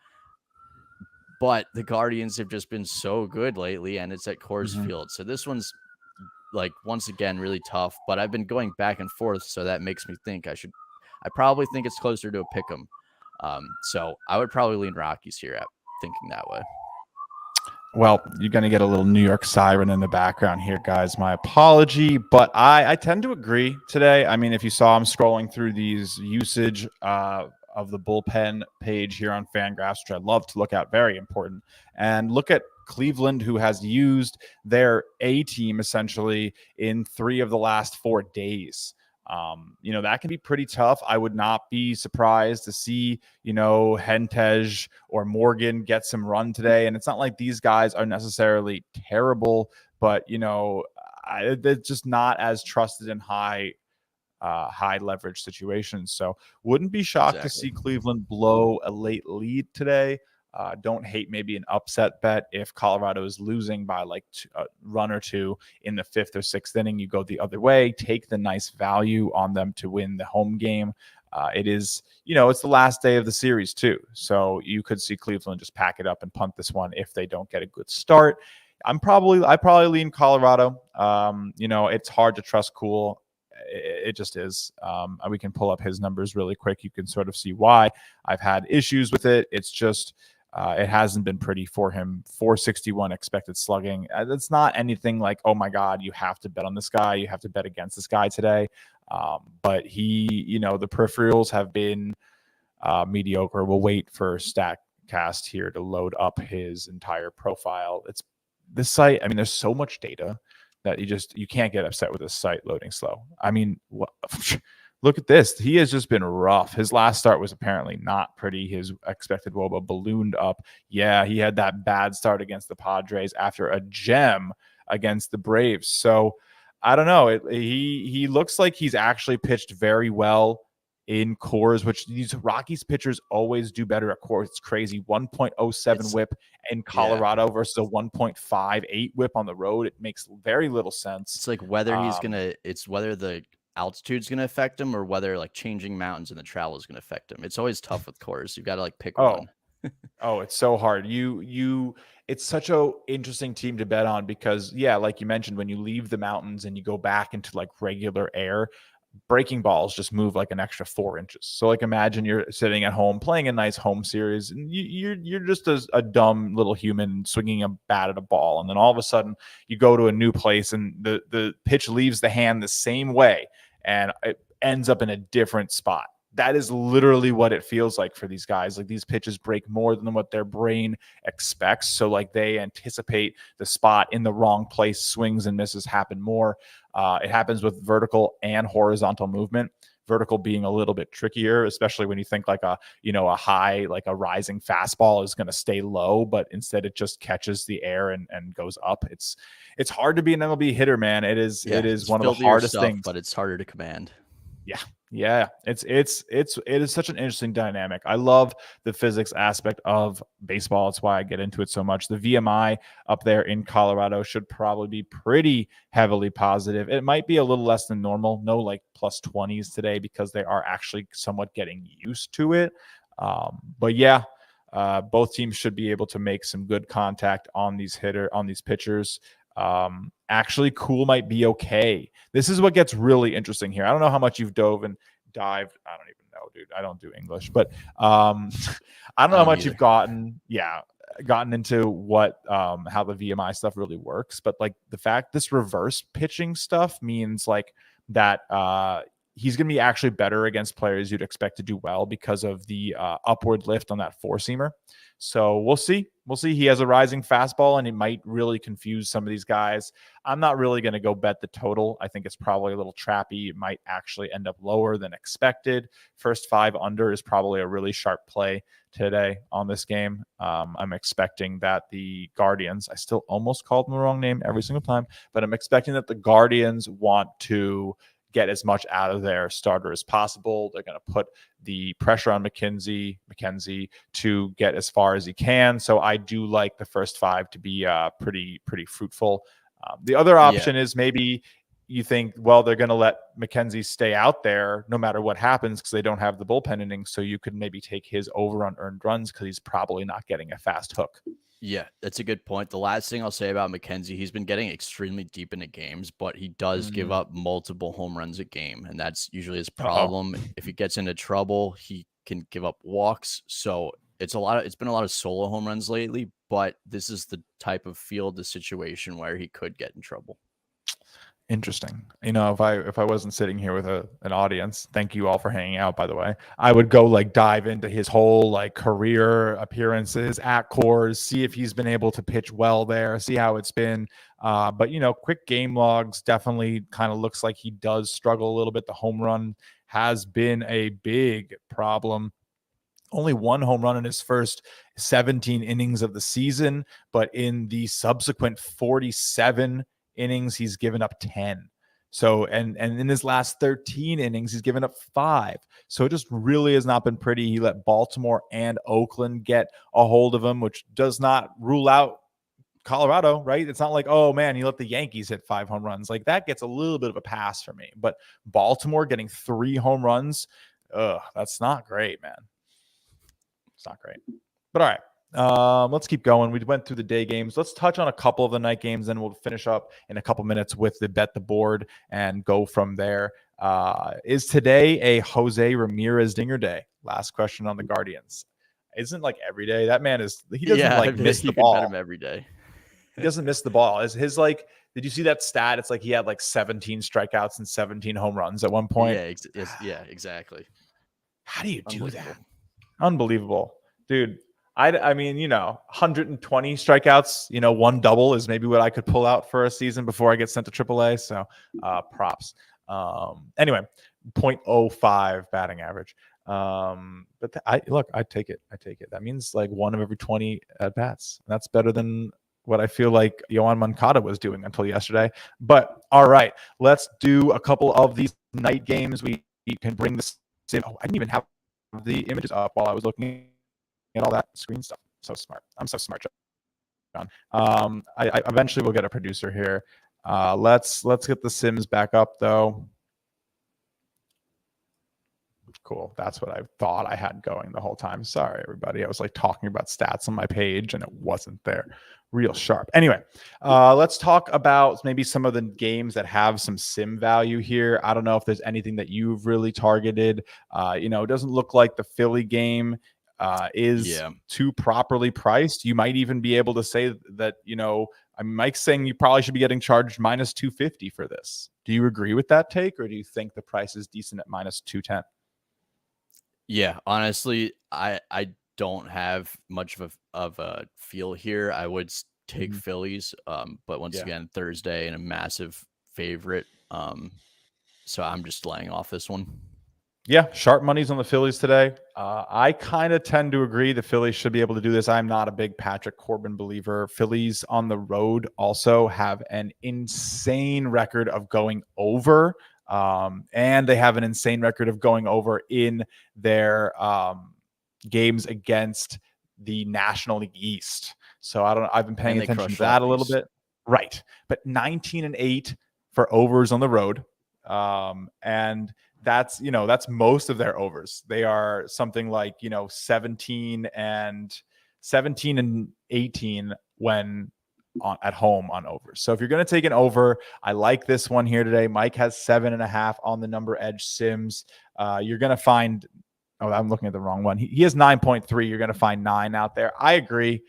but the Guardians have just been so good lately, and it's at Coors Field. So this one's, like, once again, really tough, but I've been going back and forth. So that makes me think I probably think it's closer to a pick 'em. So I would probably lean Rockies here at thinking that way. Well, you're going to get a little New York siren in the background here, guys. My apology, but I tend to agree today. I mean, if you saw, I'm scrolling through these usage of the bullpen page here on Fangraphs, which I love to look at, very important. And look at Cleveland, who has used their A team essentially in 3 of the last 4 days. That can be pretty tough. I would not be surprised to see, Hentej or Morgan get some run today. And it's not like these guys are necessarily terrible, but, they're just not as trusted in high leverage situations. So wouldn't be shocked to see Cleveland blow a late lead today. Don't hate maybe an upset bet if Colorado is losing by like a run or 2 in the 5th or 6th inning. You go the other way, take the nice value on them to win the home game. It is, it's the last day of the series too. So you could see Cleveland just pack it up and punt this one if they don't get a good start. I probably lean Colorado. It's hard to trust Kuhl. It just is. We can pull up his numbers really quick. You can sort of see why. I've had issues with it. It's just, it hasn't been pretty for him. 461 expected slugging. That's not anything like, oh my God, you have to bet on this guy. You have to bet against this guy today. But he, the peripherals have been mediocre. We'll wait for StatCast here to load up his entire profile. It's this site. I mean, there's so much data that you can't get upset with this site loading slow. I mean, look at this. He has just been rough. His last start was apparently not pretty. His expected WOBA ballooned up. Yeah, he had that bad start against the Padres after a gem against the Braves. So I don't know. He looks like he's actually pitched very well in cores, which these Rockies pitchers always do better at cores. It's crazy. 1.07 whip in Colorado versus a 1.58 whip on the road. It makes very little sense. It's like whether it's whether the altitude's gonna affect him or whether like changing mountains and the travel is gonna affect him. It's always tough with cores. You've got to like pick one. Oh, it's so hard. It's such a interesting team to bet on because, yeah, like you mentioned, when you leave the mountains and you go back into like regular air, breaking balls just move like an extra 4 inches. So like imagine you're sitting at home playing a nice home series and you're just a dumb little human swinging a bat at a ball, and then all of a sudden you go to a new place and the pitch leaves the hand the same way and it ends up in a different spot. That is literally what it feels like for these guys. Like these pitches break more than what their brain expects. So like they anticipate the spot in the wrong place. Swings and misses happen more. It happens with vertical and horizontal movement. Vertical being a little bit trickier, especially when you think like a high, like a rising fastball is going to stay low, but instead it just catches the air and goes up. It's hard to be an MLB hitter, man. It is one of the hardest things, but it's harder to command. Yeah. It is such an interesting dynamic. I love the physics aspect of baseball. That's why I get into it so much. The VMI up there in Colorado should probably be pretty heavily positive. It might be a little less than normal. No like plus 20s today because they are actually somewhat getting used to it. But yeah, both teams should be able to make some good contact on these pitchers. Actually, cool might be okay. This is what gets really interesting here. I don't know how much you've dove and dived. I don't even know, dude. I don't do English, but I don't know how much you've gotten into what how the VMI stuff really works. But like the fact this reverse pitching stuff means like that he's going to be actually better against players you'd expect to do well because of the upward lift on that four-seamer. So we'll see. He has a rising fastball, and it might really confuse some of these guys. I'm not really going to go bet the total. I think it's probably a little trappy. It might actually end up lower than expected. First 5 under is probably a really sharp play today on this game. I'm expecting that the Guardians, I still almost called them the wrong name every single time, but I'm expecting that the Guardians want to get as much out of their starter as possible. They're going to put the pressure on McKenzie to get as far as he can. So I do like the first 5 to be pretty fruitful. The other option is maybe you think, well, they're going to let McKenzie stay out there no matter what happens because they don't have the bullpen innings. So you could maybe take his over on earned runs because he's probably not getting a fast hook. Yeah, that's a good point. The last thing I'll say about McKenzie, he's been getting extremely deep into games, but he does give up multiple home runs a game, and that's usually his problem. If he gets into trouble, he can give up walks. So it's been a lot of solo home runs lately, but this is the type of field, the situation where he could get in trouble. Interesting. If I wasn't sitting here with an audience, thank you all for hanging out, by the way, I would go like dive into his whole like career appearances at Coors, see if he's been able to pitch well there, see how it's been. But quick game logs definitely kind of looks like he does struggle a little bit. The home run has been a big problem. Only 1 home run in his first 17 innings of the season, but in the subsequent 47 innings, he's given up 10. So, and in his last 13 innings, he's given up 5. So it just really has not been pretty. He let Baltimore and Oakland get a hold of him, which does not rule out Colorado, right? It's not like, oh man, he let the Yankees hit 5 home runs. Like that gets a little bit of a pass for me. But Baltimore getting 3 home runs, that's not great, man. It's not great. But all right. Let's keep going. We went through the day games. Let's touch on a couple of the night games, and we'll finish up in a couple minutes with the bet the board and go from there. Is today a Jose Ramirez dinger day? Last question on the Guardians. Isn't like every day. That man he doesn't miss the ball. Bet him every day. He doesn't miss the ball. Is his like? Did you see that stat? It's like he had like 17 strikeouts and 17 home runs at one point. Yeah, exactly. How do you do that? Unbelievable, dude. I mean, 120 strikeouts, 1 double is maybe what I could pull out for a season before I get sent to AAA. So props. Anyway, 0.05 batting average. But I'd take it. That means like 1 of every 20 at bats. That's better than what I feel like Yohan Moncada was doing until yesterday. But all right, let's do a couple of these night games. We can bring this in. Oh, I didn't even have the images up while I was looking at all that screen stuff. So smart. I'm so smart, John. I eventually will get a producer here. Let's get the Sims back up though. Cool. That's what I thought I had going the whole time. Sorry, everybody. I was like talking about stats on my page and it wasn't there. Real sharp. Anyway, let's talk about maybe some of the games that have some sim value here. I don't know if there's anything that you've really targeted. It doesn't look like the Philly game is too properly priced. You might even be able to say that, Mike's saying you probably should be getting charged minus 250 for this. Do you agree with that take, or do you think the price is decent at minus 210? Yeah, honestly, I don't have much of a feel here. I would take Phillies, but once again, Thursday and a massive favorite. So I'm just laying off this one. Yeah, sharp money's on the Phillies today. I kind of tend to agree the Phillies should be able to do this. I'm not a big Patrick Corbin believer. Phillies on the road also have an insane record of going over. And they have an insane record of going over in their games against the National League East. So I've been paying attention to that a little bit. Right. But 19-8 for overs on the road. And that's most of their overs. They are something like, 17 and 18 when at home on overs. So if you're going to take an over, I like this one here today. Mike has 7.5 on the NumberEdge Sims. You're going to find, I'm looking at the wrong one. He has 9.3. You're going to find 9 out there. I agree.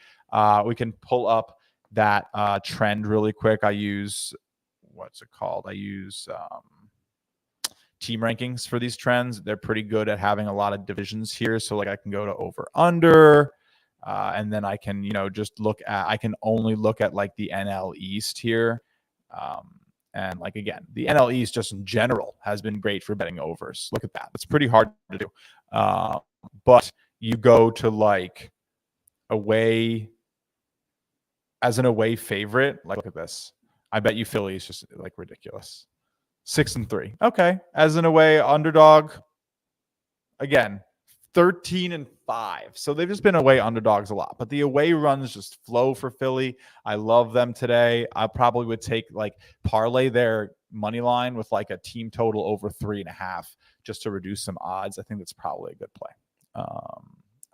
We can pull up that trend really quick. I use, what's it called? I use team rankings for these trends. They're pretty good at having a lot of divisions here. So like I can go to over under, and then I can, just I can only look at like the NL East here. And like, again, the NL East just in general has been great for betting overs. Look at that. It's pretty hard to do. But you go to like away as an away favorite. Like, look at this. I bet you Philly is just like ridiculous. 6-3. Okay. As an away underdog, again, 13-5. So they've just been away underdogs a lot, but the away runs just flow for Philly. I love them today. I probably would take like parlay their money line with like a team total over 3.5 just to reduce some odds. I think that's probably a good play.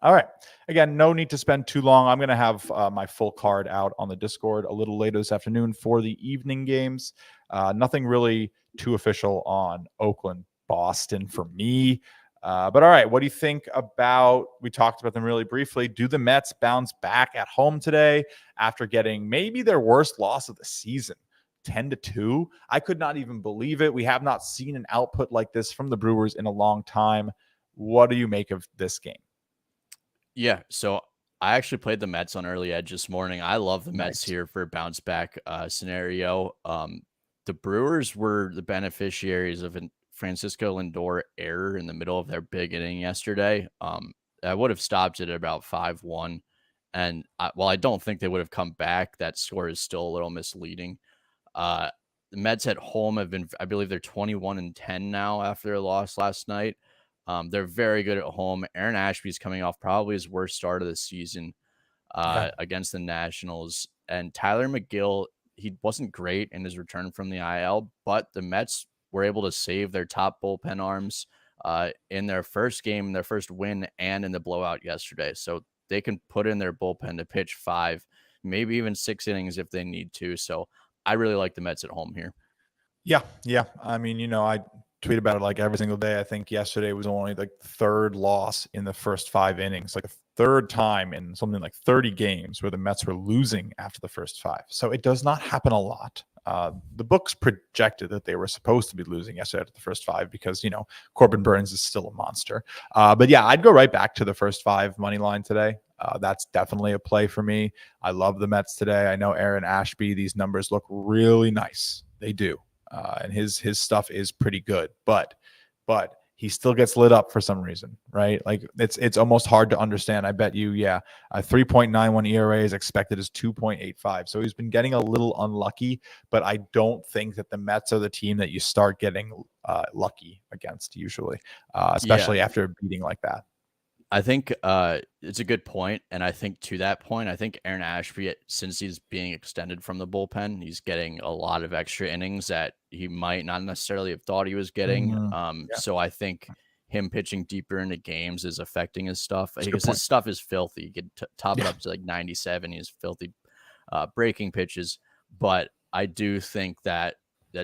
All right. Again, no need to spend too long. I'm going to have my full card out on the Discord a little later this afternoon for the evening games. Nothing really too official on Oakland, Boston for me. But all right, what do you think about, we talked about them really briefly. Do the Mets bounce back at home today after getting maybe their worst loss of the season, 10-2? I could not even believe it. We have not seen an output like this from the Brewers in a long time. What do you make of this game? Yeah, so I actually played the Mets on early edge this morning. I love the Mets here for a bounce back scenario. The Brewers were the beneficiaries of a Francisco Lindor error in the middle of their big inning yesterday. I would have stopped it at about 5-1. And while I don't think they would have come back, that score is still a little misleading. The Mets at home have been, I believe they're 21-10 now after their loss last night. They're very good at home. Aaron Ashby's coming off probably his worst start of the season against the Nationals. And Tyler McGill, he wasn't great in his return from the IL, but the Mets were able to save their top bullpen arms in their first game, their first win, and in the blowout yesterday. So they can put in their bullpen to pitch 5, maybe even 6 innings if they need to. So I really like the Mets at home here. Yeah. I mean, I tweet about it like every single day. I think yesterday was only the third loss in the first 5 innings, like a third time in something like 30 games where the Mets were losing after the first 5. So it does not happen a lot. The books projected that they were supposed to be losing yesterday after the first 5 because, Corbin Burns is still a monster. But yeah, I'd go right back to the first 5 money line today. That's definitely a play for me. I love the Mets today. I know Aaron Ashby, these numbers look really nice. They do. And his stuff is pretty good, but he still gets lit up for some reason, right? Like it's almost hard to understand. I bet you, a 3.91 ERA is expected as 2.85. So he's been getting a little unlucky, but I don't think that the Mets are the team that you start getting lucky against usually, especially after a beating like that. I think it's a good point, and I think to that point, I think Aaron Ashby, since he's being extended from the bullpen, he's getting a lot of extra innings that he might not necessarily have thought he was getting. So I think him pitching deeper into games is affecting his stuff because his stuff is filthy. You could top it up to like 97. He has filthy breaking pitches, but I do think that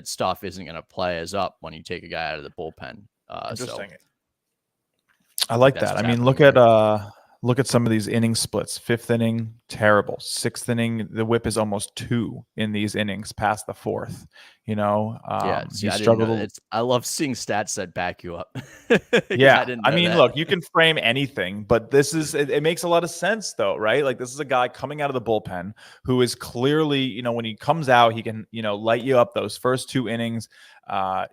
stuff isn't going to play as up when you take a guy out of the bullpen. Interesting. I like that. I mean, look at some of these inning splits. 5th inning, terrible. 6th inning, the whip is almost 2 in these innings past the 4th. He struggled. I love seeing stats that back you up. I mean, look, you can frame anything, but it makes a lot of sense though, right? Like this is a guy coming out of the bullpen who is clearly, when he comes out, he can, light you up those first 2 innings.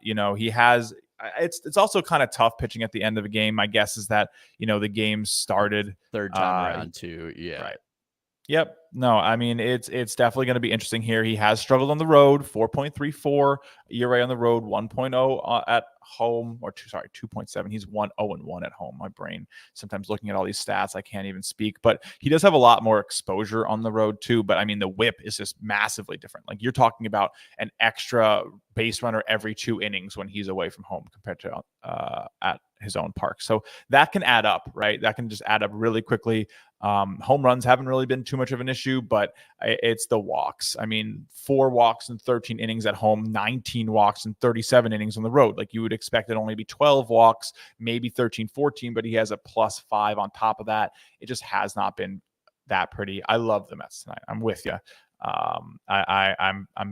He has. It's also kind of tough pitching at the end of a game. My guess is that, the game started 3rd time around too. Yeah. Right. Yep. No, I mean, it's definitely going to be interesting here. He has struggled on the road, 4.34 ERA on the road, 1.0 at home, 2.7. He's 1-0-1 at home. My brain sometimes looking at all these stats, I can't even speak, but he does have a lot more exposure on the road too. But I mean, the whip is just massively different. Like you're talking about an extra base runner every 2 innings when he's away from home compared to at his own park. So that can add up, right? That can just add up really quickly. Home runs haven't really been too much of an issue, but it's the walks. I mean, 4 walks in 13 innings at home, 19 walks in 37 innings on the road. Like you would expect it only be 12 walks, maybe 13, 14, but he has a +5 on top of that. It just has not been that pretty. I love the Mets tonight. I'm with you. I'm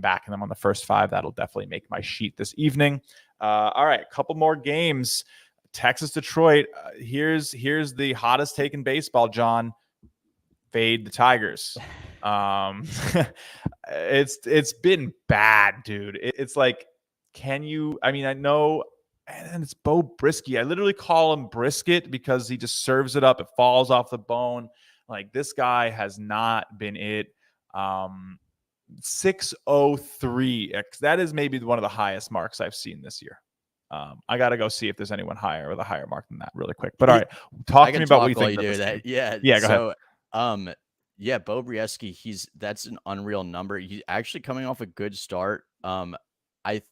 backing them on the first 5. That'll definitely make my sheet this evening. All right, a couple more games. Texas, Detroit. Here's the hottest take in baseball, John. Fade the Tigers. It's been bad, dude. It's like, can you? I mean, I know, and it's Bo Brisky. I literally call him Brisket because he just serves it up. It falls off the bone. Like this guy has not been it. 603. That is maybe one of the highest marks I've seen this year. I got to go see if there's anyone higher with a higher mark than that really quick. But all right, talk to me about what you think about this game. Yeah, go ahead. Bo Brieski, that's an unreal number. He's actually coming off a good start. I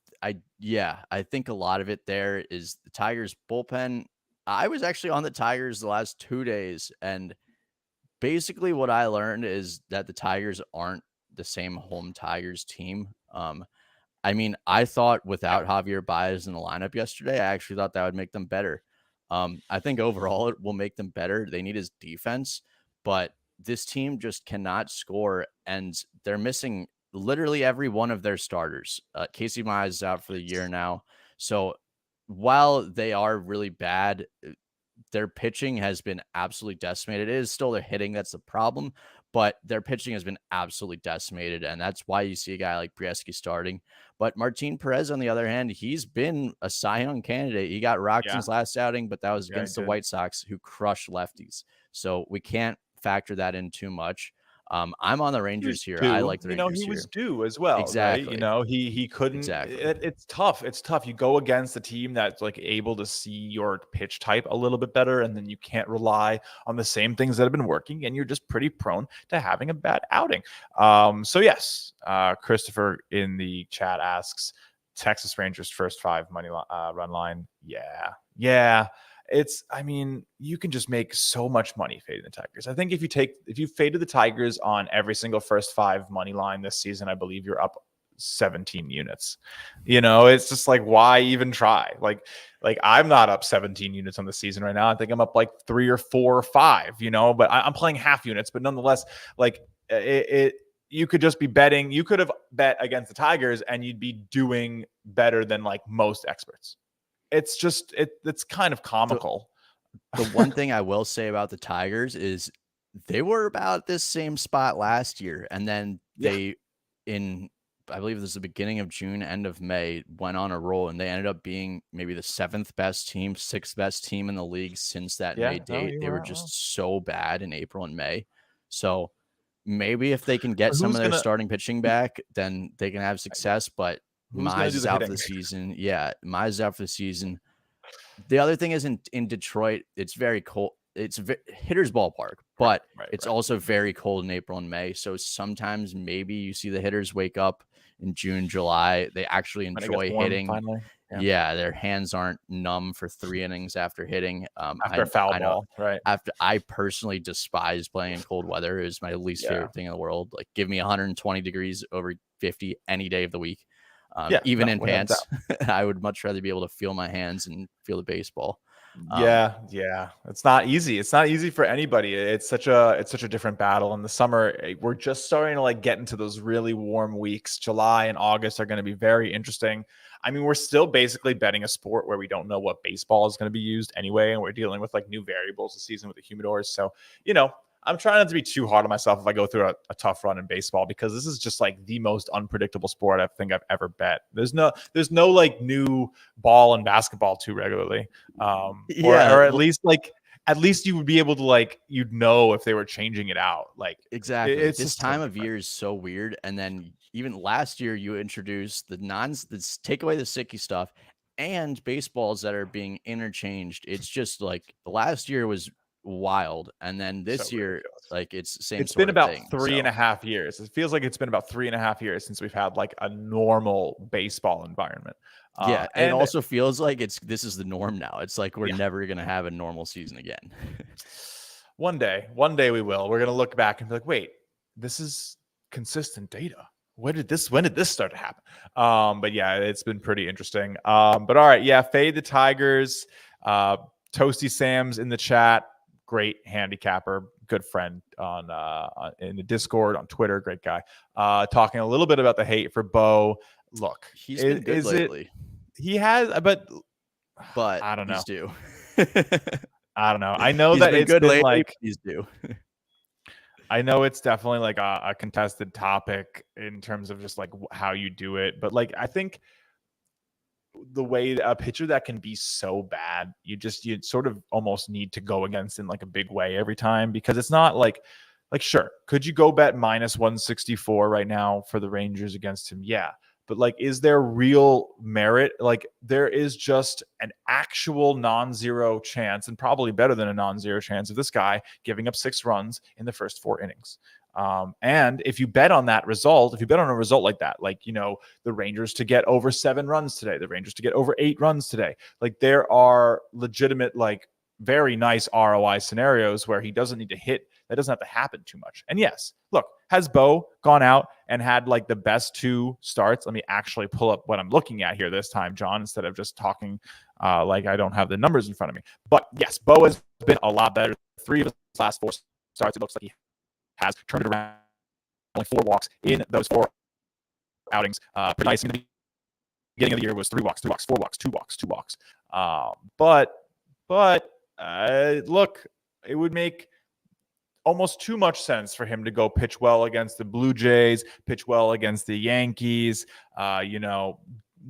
think a lot of it there is the Tigers bullpen. I was actually on the Tigers the last 2 days, and basically what I learned is that the Tigers aren't the same home Tigers team. I mean, I thought without Javier Baez in the lineup yesterday, I actually thought that would make them better. I think overall it will make them better. They need his defense, but this team just cannot score, and they're missing literally every one of their starters. Casey Mize is out for the year now. So while they are really bad, their pitching has been absolutely decimated. It is still their hitting that's the problem, but their pitching has been absolutely decimated, and that's why you see a guy like Brieski starting. But Martin Perez, on the other hand, he's been a Cy Young candidate. He got rocked in his last outing, but that was against the White Sox, who crushed lefties. So we can't factor that in too much. I'm on the Rangers here. I like the Rangers he here. was due as well. Exactly. Right? He couldn't. Exactly. It's tough. It's tough. You go against a team that's like able to see your pitch type a little bit better, and then you can't rely on the same things that have been working, and you're just pretty prone to having a bad outing. So yes, Christopher in the chat asks, Texas Rangers first 5 money run line. Yeah. I mean, you can just make so much money fading the Tigers. I think if you faded the Tigers on every single first 5 money line this season, I believe you're up 17 units. It's just like, why even try? Like I'm not up 17 units on the season right now. I think I'm up like 3 or 4 or 5, but I'm playing half units, but nonetheless, like you could just be betting. You could have bet against the Tigers and you'd be doing better than like most experts. It's just it's kind of comical. The one thing I will say about the Tigers is they were about this same spot last year, and then in I believe it was the beginning of June, end of May, went on a roll, and they ended up being maybe the 7th best team, 6th best team in the league since that May Yeah, no, date. you They were were not wrong. just so bad in April and May. So maybe if they can get So some of their starting pitching back, then they can have success. But who's gonna Mize do is the out for hitting? the season. Yeah, Mize is out for the season. The other thing is in Detroit, it's very cold. It's hitter's ballpark, but it's Right. also very cold in April and May. So sometimes maybe you see the hitters wake up in June, July. They actually When it gets enjoy warm hitting. finally. Yeah. Yeah, their hands aren't numb for 3 innings after hitting. After a foul I know. ball, right? I personally despise playing in cold weather. It is my least Yeah. favorite thing in the world. Like, give me 120 degrees over 50 any day of the week. Yeah, Even no, in without a doubt. pants, I would much rather be able to feel my hands and feel the baseball. Yeah. It's not easy. It's not easy for anybody. It's such a different battle. In the summer, we're just starting to like get into those really warm weeks. July and August are going to be very interesting. I mean, we're still basically betting a sport where we don't know what baseball is going to be used anyway, and we're dealing with like new variables this season with the humidors. So, I'm trying not to be too hard on myself if I go through a tough run in baseball, because this is just like the most unpredictable sport I think I've ever bet. There's no like new ball and basketball too regularly. Yeah, Or at least you would be able to like, you'd know if they were changing it out. Like exactly. it's This just so time of different. year is so weird. And then even last year, you introduced take away the sicky stuff and baseballs that are being interchanged. It's just like last year was wild. And then So this year, ridiculous. like it's the same It's been sort of about thing. three and So a half years. It feels like it's been about 3.5 years since we've had like a normal baseball environment. yeah, and it And also feels like this is the norm now. It's like we're yeah, never gonna have a normal season again. one day we will. We're gonna look back and be like, wait, this is consistent data. When did this start to happen? But yeah, it's been pretty interesting. But all right, yeah, fade the Tigers. Toasty Sam's in the chat. Great handicapper, good friend in the Discord, on Twitter, great guy. Talking a little bit about the hate for Bo. Look, He's been good is it? lately, He has, but but I don't know. he's due. I don't know. I know He's that been it's good been lately, like, but he's due. I know it's definitely like a contested topic in terms of just like how you do it, but like I think the way a pitcher that can be so bad, you sort of almost need to go against in like a big way every time, because it's not like sure, could you go bet minus 164 right now for the Rangers against him? Yeah. But like, is there real merit? Like, there is just an actual non-zero chance, and probably better than a non-zero chance, of this guy giving up 6 runs in the first 4 innings. And if you bet on that result, if you bet on a result like that, like, the Rangers to get over 7 runs today, the Rangers to get over 8 runs today, like there are legitimate, like very nice ROI scenarios where he doesn't need to hit. That doesn't have to happen too much. And yes, look, has Bo gone out and had like the best 2 starts? Let me actually pull up what I'm looking at here this time, John, instead of just talking like I don't have the numbers in front of me. But yes, Bo has been a lot better. 3 of his last 4 starts, it looks like he has turned it around. Only 4 walks in those 4 outings. Pretty nice. In the beginning of the year was 3 walks, 3 walks, 4 walks, 2 walks, 2 walks. But look, it would make almost too much sense for him to go pitch well against the Blue Jays, pitch well against the Yankees,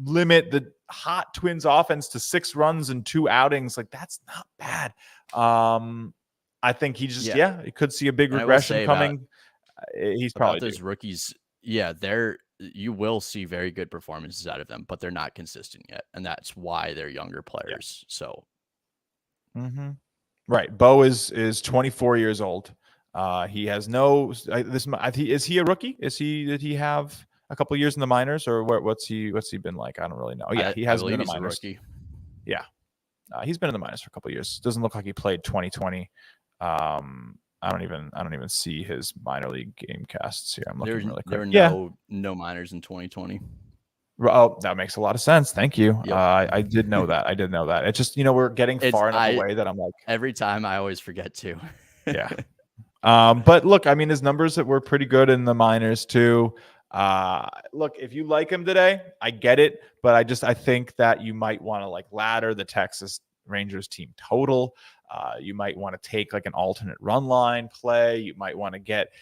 limit the hot Twins offense to 6 runs and 2 outings. Like, that's not bad. I think he just, you could see a big regression coming. He's probably those rookies. Yeah, you will see very good performances out of them, but they're not consistent yet. And that's why they're younger players. Yeah. So. Right. Bo is 24 years old. He has no, is he a rookie? Did he have a couple years in the minors, or what's he been like? I don't really know. Yeah, he has been in the minors. Rookie. Yeah. He's been in the minors for a couple years. Doesn't look like he played 2020. I don't even see his minor league game casts here. I'm looking really quick. There were no minors in 2020. Oh, that makes a lot of sense. Thank you. Yep. I did know that. It's just, we're getting far enough away that I'm like, every time I always forget to. Yeah. But look, I mean, his numbers that were pretty good in the minors too. Look, if you like him today, I get it, but I think that you might want to like ladder the Texas Rangers team total. You might want to take like an alternate run line play. You might want to get,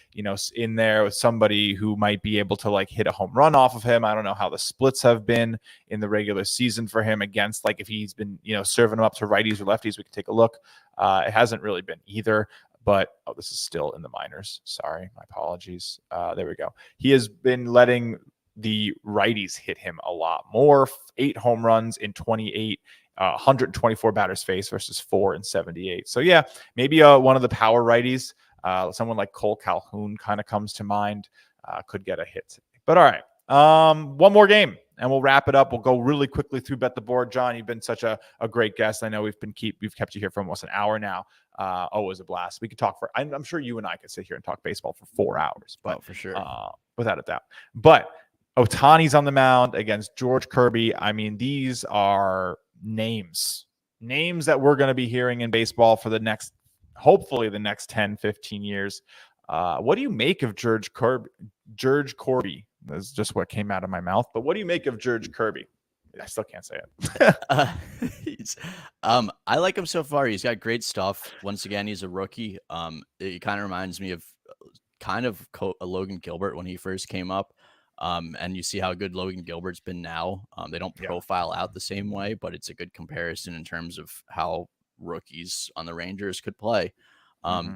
in there with somebody who might be able to like hit a home run off of him. I don't know how the splits have been in the regular season for him against, like, if he's been, serving them up to righties or lefties. We could take a look. It hasn't really been either. But, this is still in the minors. Sorry, my apologies. There we go. He has been letting the righties hit him a lot more. 8 home runs in 28, 124 batters faced versus 4 in 78. So, yeah, maybe one of the power righties, someone like Cole Calhoun kind of comes to mind, could get a hit. But, all right, one more game, and we'll wrap it up. We'll go really quickly through Bet the Board. John, you've been such a great guest. I know we've kept you here for almost an hour now. It was a blast. We could talk I'm sure you and I could sit here and talk baseball for 4 hours, but for sure, without a doubt. But Ohtani's on the mound against George Kirby. I mean, these are names that we're going to be hearing in baseball for hopefully the next 10, 15 years. What do you make of George Kirby? That's just what came out of my mouth. But what do you make of George Kirby? I still can't say it. I like him so far. He's got great stuff. Once again, he's a rookie. It kind of reminds me of Logan Gilbert when he first came up. And you see how good Logan Gilbert's been now. They don't profile out the same way, but it's a good comparison in terms of how rookies on the Rangers could play.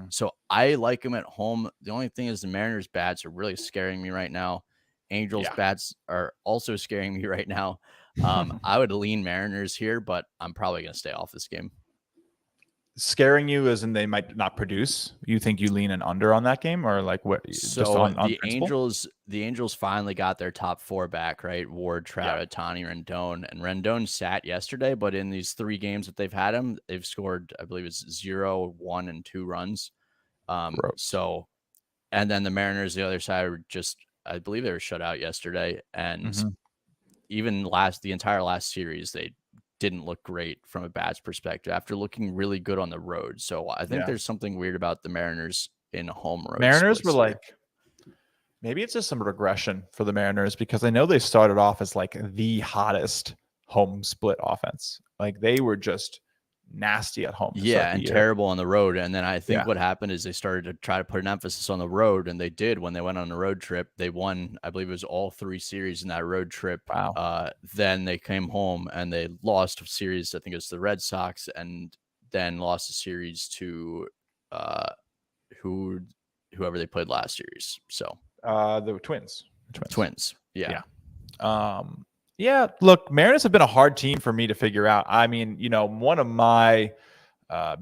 So I like him at home. The only thing is the Mariners bats are really scaring me right now. Angels bats are also scaring me right now. I would lean Mariners here, but I'm probably going to stay off this game. Scaring you as in they might not produce? You think you lean an under on that game, or like what? So just on the principle? Angels finally got their top 4 back, right? Ward, Trout, Ohtani, Rendon, and Rendon sat yesterday, but in these 3 games that they've had him, they've scored, I believe it's 0, 1, and 2 runs. So, and then the Mariners, the other side, were I believe they were shut out yesterday, and even the entire last series, they didn't look great from a bats perspective after looking really good on the road. So I think there's something weird about the Mariners in home road. Mariners were like, maybe it's just some regression for the Mariners, because I know they started off as like the hottest home split offense. Like they were just nasty at home. And terrible on the road. And then I think what happened is they started to try to put an emphasis on the road, and they did. When they went on a road trip, they won, I believe it was all 3 series in that road trip. Wow. Then they came home and they lost a series, I think it was the Red Sox, and then lost a series to whoever they played last series. So the Twins. Yeah. Look, Mariners have been a hard team for me to figure out. I mean, one of my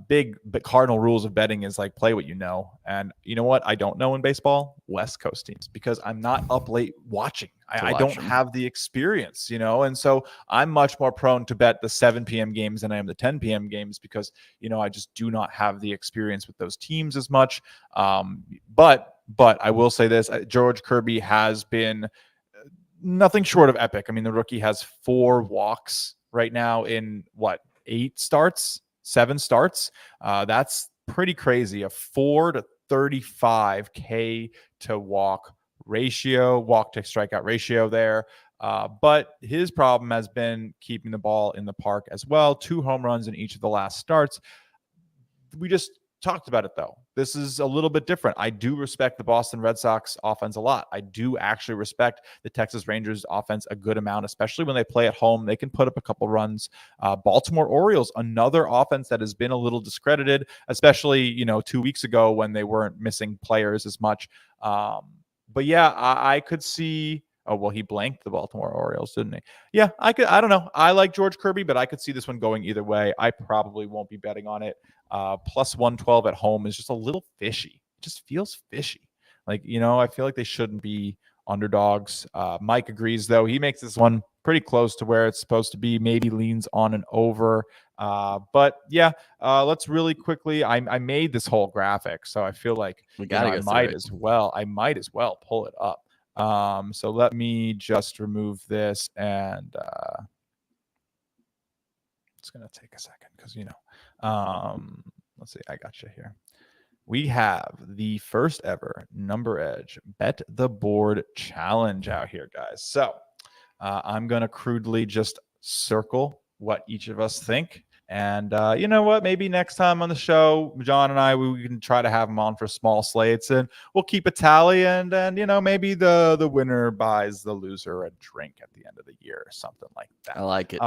big cardinal rules of betting is like play what you know. And you know what I don't know in baseball? West Coast teams, because I'm not up late watching. I don't have the experience, and so I'm much more prone to bet the 7 p.m. games than I am the 10 p.m. games, because, I just do not have the experience with those teams as much. But I will say this, George Kirby has been nothing short of epic. I mean, the rookie has 4 walks right now in 7 starts. That's pretty crazy. A 4 to 35 K to walk ratio, walk to strikeout ratio there. But his problem has been keeping the ball in the park as well. 2 home runs in each of the last starts. We just talked about it, though. This is a little bit different. I do respect the Boston Red Sox offense a lot. I do actually respect the Texas Rangers offense a good amount, especially when they play at home. They can put up a couple runs. Baltimore Orioles, another offense that has been a little discredited, especially, 2 weeks ago when they weren't missing players as much. But yeah, I could see. Oh, well, he blanked the Baltimore Orioles, didn't he? Yeah, I don't know. I like George Kirby, but I could see this one going either way. I probably won't be betting on it. Plus 112 at home is just a little fishy. It just feels fishy. Like, I feel like they shouldn't be underdogs. Mike agrees, though. He makes this one pretty close to where it's supposed to be, maybe leans on an over. But yeah, let's really quickly, I made this whole graphic, so I feel like I might as well pull it up. So let me just remove this, and it's going to take a second because, let's see, I got you here. We have the first ever NumberEdge Bet the Board challenge out here, guys. So I'm going to crudely just circle what each of us think, And you know what? Maybe next time on the show, John and I, we can try to have him on for small slates, and we'll keep a tally. And maybe the winner buys the loser a drink at the end of the year or something like that. I like it.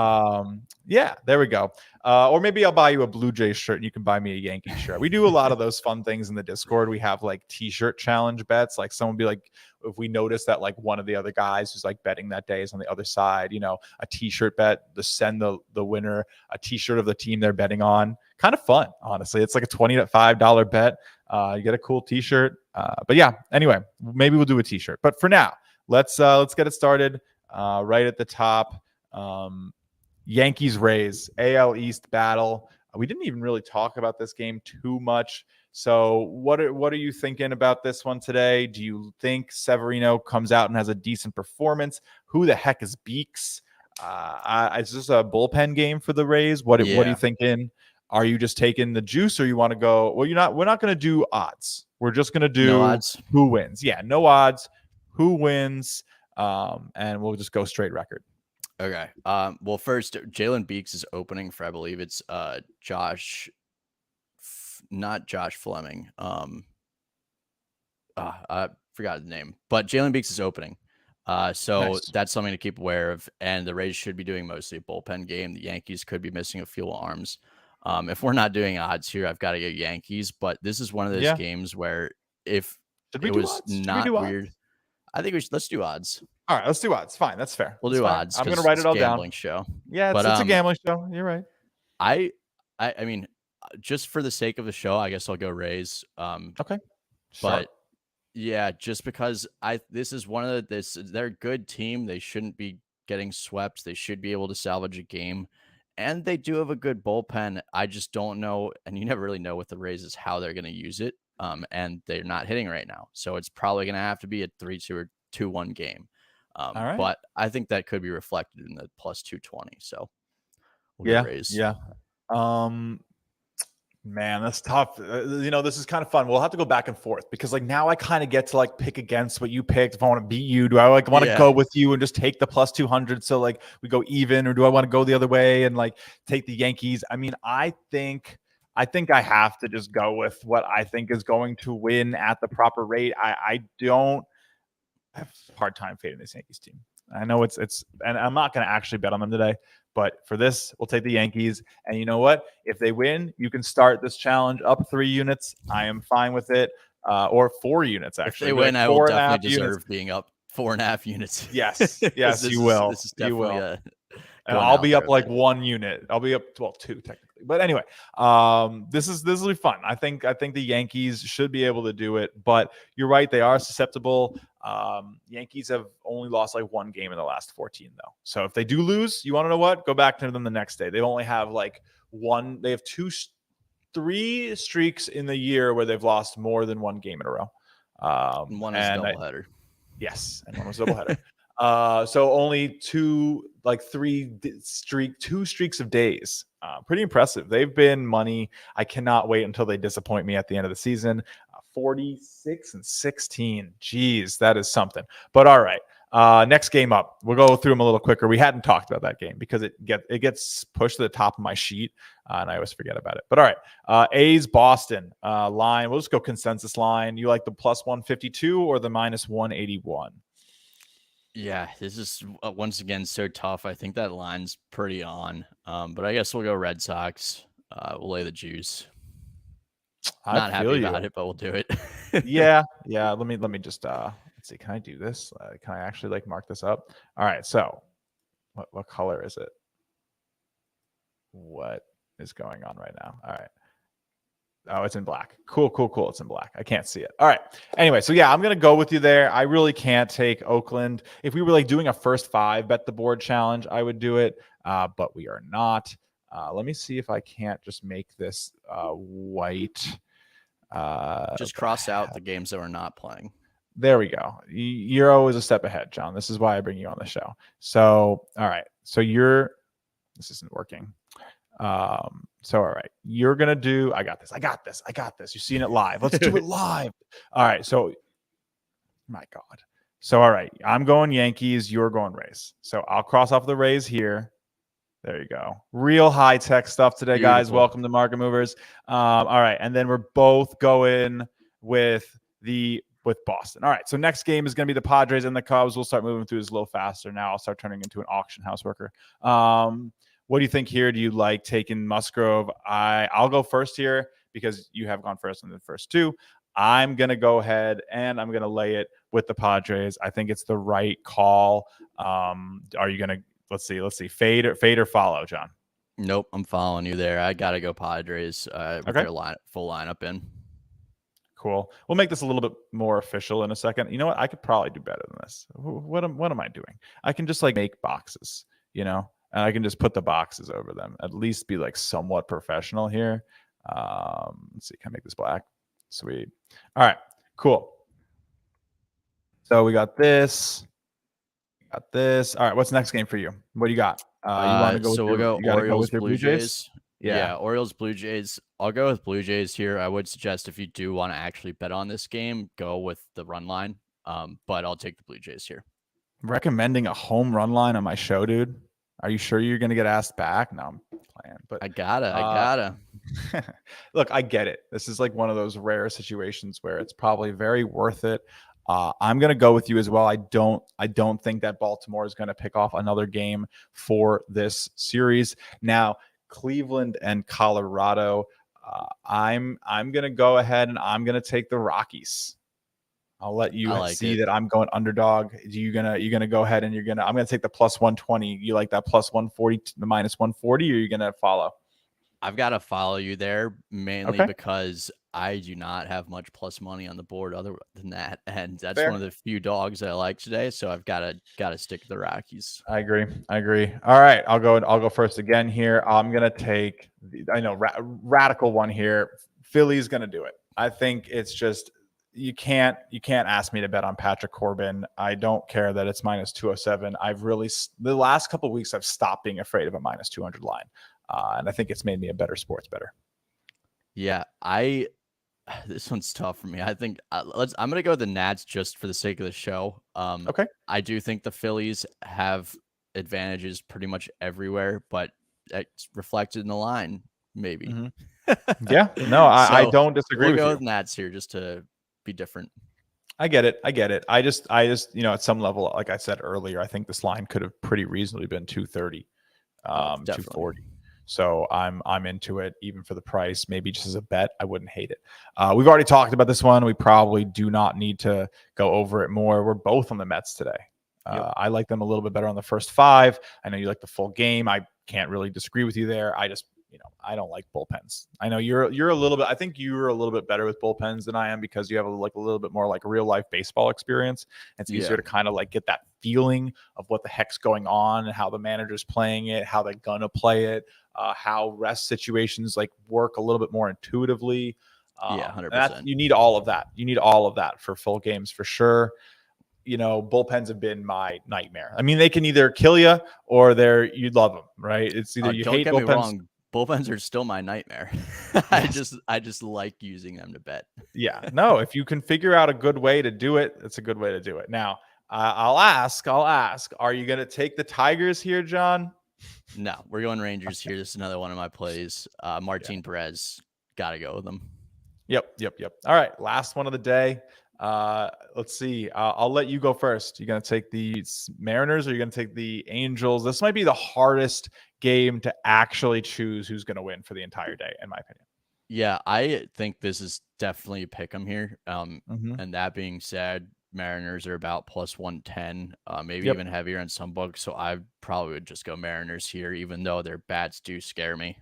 Yeah, there we go. Or maybe I'll buy you a Blue Jays shirt and you can buy me a Yankee shirt. We do a lot of those fun things in the Discord. We have like t-shirt challenge bets. Like someone be like, if we notice that like one of the other guys who's like betting that day is on the other side, a t-shirt bet to send the winner a t-shirt of the team they're betting on. Kind of fun, honestly. It's like a $25 bet. You get a cool t-shirt. But yeah, anyway, maybe we'll do a t-shirt. But for now, let's get it started right at the top. Yankees Rays AL East battle. We didn't even really talk about this game too much. So what are you thinking about this one today? Do you think Severino comes out and has a decent performance? Who the heck is Beeks? Is this a bullpen game for the Rays? What are you thinking? Are you just taking the juice, or you want to go? Well, we're not going to do odds. We're just going to do no odds. Who wins. Yeah, no odds. Who wins? And we'll just go straight record. Okay. Well, first, Jalen Beeks is opening for, I believe it's not Josh Fleming. I forgot his name, but Jalen Beeks is opening. So Nice. That's something to keep aware of. And the Rays should be doing mostly a bullpen game. The Yankees could be missing a few arms. If we're not doing odds here, I've got to go Yankees. But this is one of those games where if it was not weird, I think let's do odds. All right, let's do odds. Fine, that's fair. We'll do odds. I'm going to write it all down. Gambling show. Yeah, it's a gambling show. You're right. I mean, just for the sake of the show, I guess I'll go Rays. Okay. But yeah, just because this is one of they're a good team. They shouldn't be getting swept. They should be able to salvage a game. And they do have a good bullpen. I just don't know, and you never really know with the Rays is how they're going to use it. And they're not hitting right now. So it's probably going to have to be a 3-2 or 2-1 game. All right. But I think that could be reflected in the plus 220. So we'll get Rays. Yeah. Man, that's tough. This is kind of fun. We'll have to go back and forth because like now I kind of get to like pick against what you picked. If I want to beat you, do I like want to go with you and just take the plus 200 so like we go even, or do I want to go the other way and like take the Yankees? I mean, I think I have to just go with what I think is going to win at the proper rate. I don't have a hard time fading this Yankees team. I know it's and I'm not going to actually bet on them today. But for this, we'll take the Yankees. And you know what? If they win, you can start this challenge up 3 units. I am fine with it. Or 4 units, actually. If they win, I will definitely deserve being up 4.5 units. Yes. Yes, you will. This is definitely and I'll be up like 1 unit. I'll be up 2 technically. But anyway, this will be fun. I think the Yankees should be able to do it. But you're right, they are susceptible. Yankees have only lost like 1 game in the last 14 though. So if they do lose, you want to know what? Go back to them the next day. They only have like they have 3 streaks in the year where they've lost more than 1 game in a row. And one is a doubleheader. Yes, and one was a doubleheader. So only 2 streaks of days. Pretty impressive. They've been money. I cannot wait until they disappoint me at the end of the season. 46-16. Jeez, that is something. But all right. Next game up. We'll go through them a little quicker. We hadn't talked about that game because it gets pushed to the top of my sheet, and I always forget about it. But all right. A's Boston line. We'll just go consensus line. You like the plus 152 or the minus 181? Yeah, this is once again so tough. I think that line's pretty on. But I guess we'll go Red Sox. We'll lay the juice. Not happy about it, but we'll do it. Yeah. Let me just let's see. Can I do this? Can I actually like mark this up? All right. So, what color is it? What is going on right now? All right. Oh, it's in black. Cool. It's in black. I can't see it. All right. Anyway, so yeah, I'm going to go with you there. I really can't take Oakland. If we were like doing a first 5 bet the board challenge, I would do it. But we are not. Let me see if I can't just make this white. Just cross out the games that we're not playing. There we go. You're always a step ahead, John. This is why I bring you on the show. So, all right. So this isn't working. So, all right, you're going to do, I got this. You're seeing it live. Let's do it live. All right. So, my God. So, all right, I'm going Yankees. You're going Rays. So I'll cross off the Rays here. There you go. Real high tech stuff today, guys. Beautiful. Welcome to Market Movers. All right, and then we're both going with Boston. All right, so next game is going to be the Padres and the Cubs. We'll start moving through this a little faster now. I'll start turning into an auction house worker. What do you think here? Do you like taking Musgrove? I'll go first here because you have gone first in the first two. I'm going to go ahead and I'm going to lay it with the Padres. I think it's the right call. Are you going to Let's see. Fade or follow, John? Nope, I'm following you there. I got to go Padres with their full lineup in. Cool. We'll make this a little bit more official in a second. You know what? I could probably do better than this. What am I doing? I can just like make boxes, and I can just put the boxes over them. At least be like somewhat professional here. Let's see. Can I make this black? Sweet. All right. Cool. So we got this. Got this. All right. What's the next game for you? What do you got? You want to go? So we'll go Orioles, Blue Jays. Yeah, Orioles, Blue Jays. I'll go with Blue Jays here. I would suggest if you do want to actually bet on this game, go with the run line. But I'll take the Blue Jays here. Recommending a home run line on my show, dude. Are you sure you're going to get asked back? No, I'm playing. But I gotta. Look, I get it. This is like one of those rare situations where it's probably very worth it. I'm going to go with you as well. I don't think that Baltimore is going to pick off another game for this series. Now, Cleveland and Colorado, I'm going to go ahead and I'm going to take the Rockies. I'll let you see that I'm going underdog. You gonna go ahead and I'm gonna take the plus 120. You like that plus 140 to the minus 140, or are you gonna follow? I've got to follow you there mainly because I do not have much plus money on the board other than that, and that's one of the few dogs that I like today. So I've got to stick to the Rockies. I agree. All right, I'll go first again here. I'm gonna take radical one here. Philly's gonna do it. I think it's just you can't ask me to bet on Patrick Corbin. I don't care that it's minus 207. The last couple of weeks I've stopped being afraid of a minus 200 line. And I think it's made me a better sports bettor. Yeah, this one's tough for me. I think I'm going to go with the Nats just for the sake of the show. Okay. I do think the Phillies have advantages pretty much everywhere, but it's reflected in the line, maybe. Mm-hmm. Yeah, no, I don't disagree with you. We'll go with Nats here just to be different. I get it. I just, at some level, like I said earlier, I think this line could have pretty reasonably been 230, 240. So I'm into it, even for the price. Maybe just as a bet, I wouldn't hate it. We've already talked about this one. We probably do not need to go over it more. We're both on the Mets today. Yep. I like them a little bit better on the first five. I know you like the full game. I can't really disagree with you there. I just, I don't like bullpens. I know you're a little bit. I think you're a little bit better with bullpens than I am because you have a little bit more like real life baseball experience. It's easier to kind of like get that feeling of what the heck's going on and how the manager's playing it, how they're gonna play it, how rest situations like work a little bit more intuitively. 100%. You need all of that. You need all of that for full games for sure. Bullpens have been my nightmare. I mean, they can either kill you or you'd love them, right? It's either you hate bullpens. Don't get me wrong. Bullpens are still my nightmare. Yes. I just like using them to bet. Yeah, no, if you can figure out a good way to do it, it's a good way to do it. Now, I'll ask, are you going to take the Tigers here, John? No, we're going Rangers here. This is another one of my plays. Martin Perez, got to go with them. Yep. All right, last one of the day. Let's see. I'll let you go first. You going to take the Mariners or you're going to take the Angels? This might be the hardest game to actually choose who's going to win for the entire day, in my opinion. Yeah, I think this is definitely a pick 'em here. And that being said, Mariners are about plus 110, maybe even heavier in some books. So I probably would just go Mariners here, even though their bats do scare me.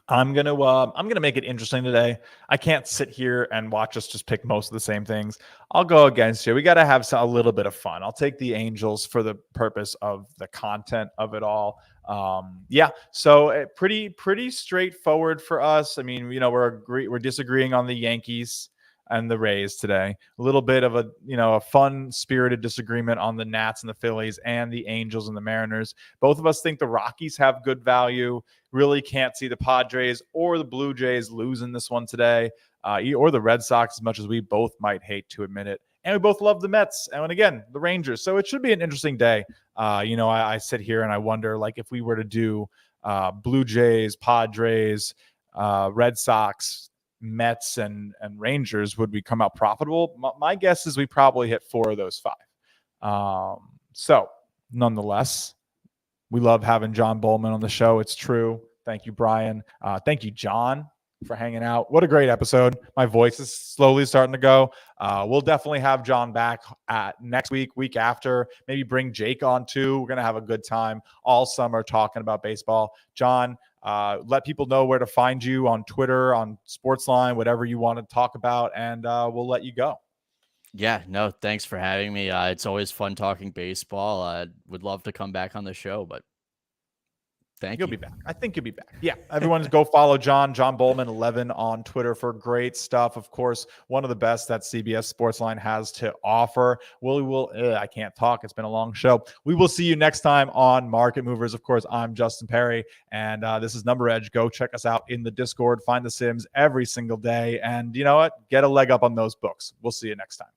I'm gonna make it interesting today. I can't sit here and watch us just pick most of the same things. I'll go against you. We got to have a little bit of fun. I'll take the Angels for the purpose of the content of it all. So pretty straightforward for us. I mean, we're disagreeing on the Yankees and the Rays today. A little bit of a fun spirited disagreement on the Nats and the Phillies and the Angels and the Mariners. Both of us think the Rockies have good value. Really can't see the Padres or the Blue Jays losing this one today, or the Red Sox, as much as we both might hate to admit it. and we both love the Mets and again the Rangers. So it should be an interesting day. I sit here and I wonder, like, if we were to do Blue Jays, Padres, Red Sox, Mets, and Rangers, would we come out profitable? My guess is we probably hit 4 of those 5. So nonetheless, we love having John Bollman on the show. It's true. Thank you, Brian. Thank you, John, for hanging out. What a great episode. My voice is slowly starting to go. We'll definitely have John back next week after. Maybe bring Jake on too. We're going to have a good time all summer talking about baseball. John, let people know where to find you on Twitter, on Sportsline, whatever you want to talk about, and we'll let you go. Yeah, no, thanks for having me. It's always fun talking baseball. I would love to come back on the show, but You'll be back. I think you'll be back. Yeah. Everyone go follow John Bollman 11 on Twitter for great stuff. Of course, one of the best that CBS Sportsline has to offer. I can't talk. It's been a long show. We will see you next time on Market Movers. Of course, I'm Justin Perri, and this is NumberEdge. Go check us out in the Discord. Find the Sims every single day. And you know what? Get a leg up on those books. We'll see you next time.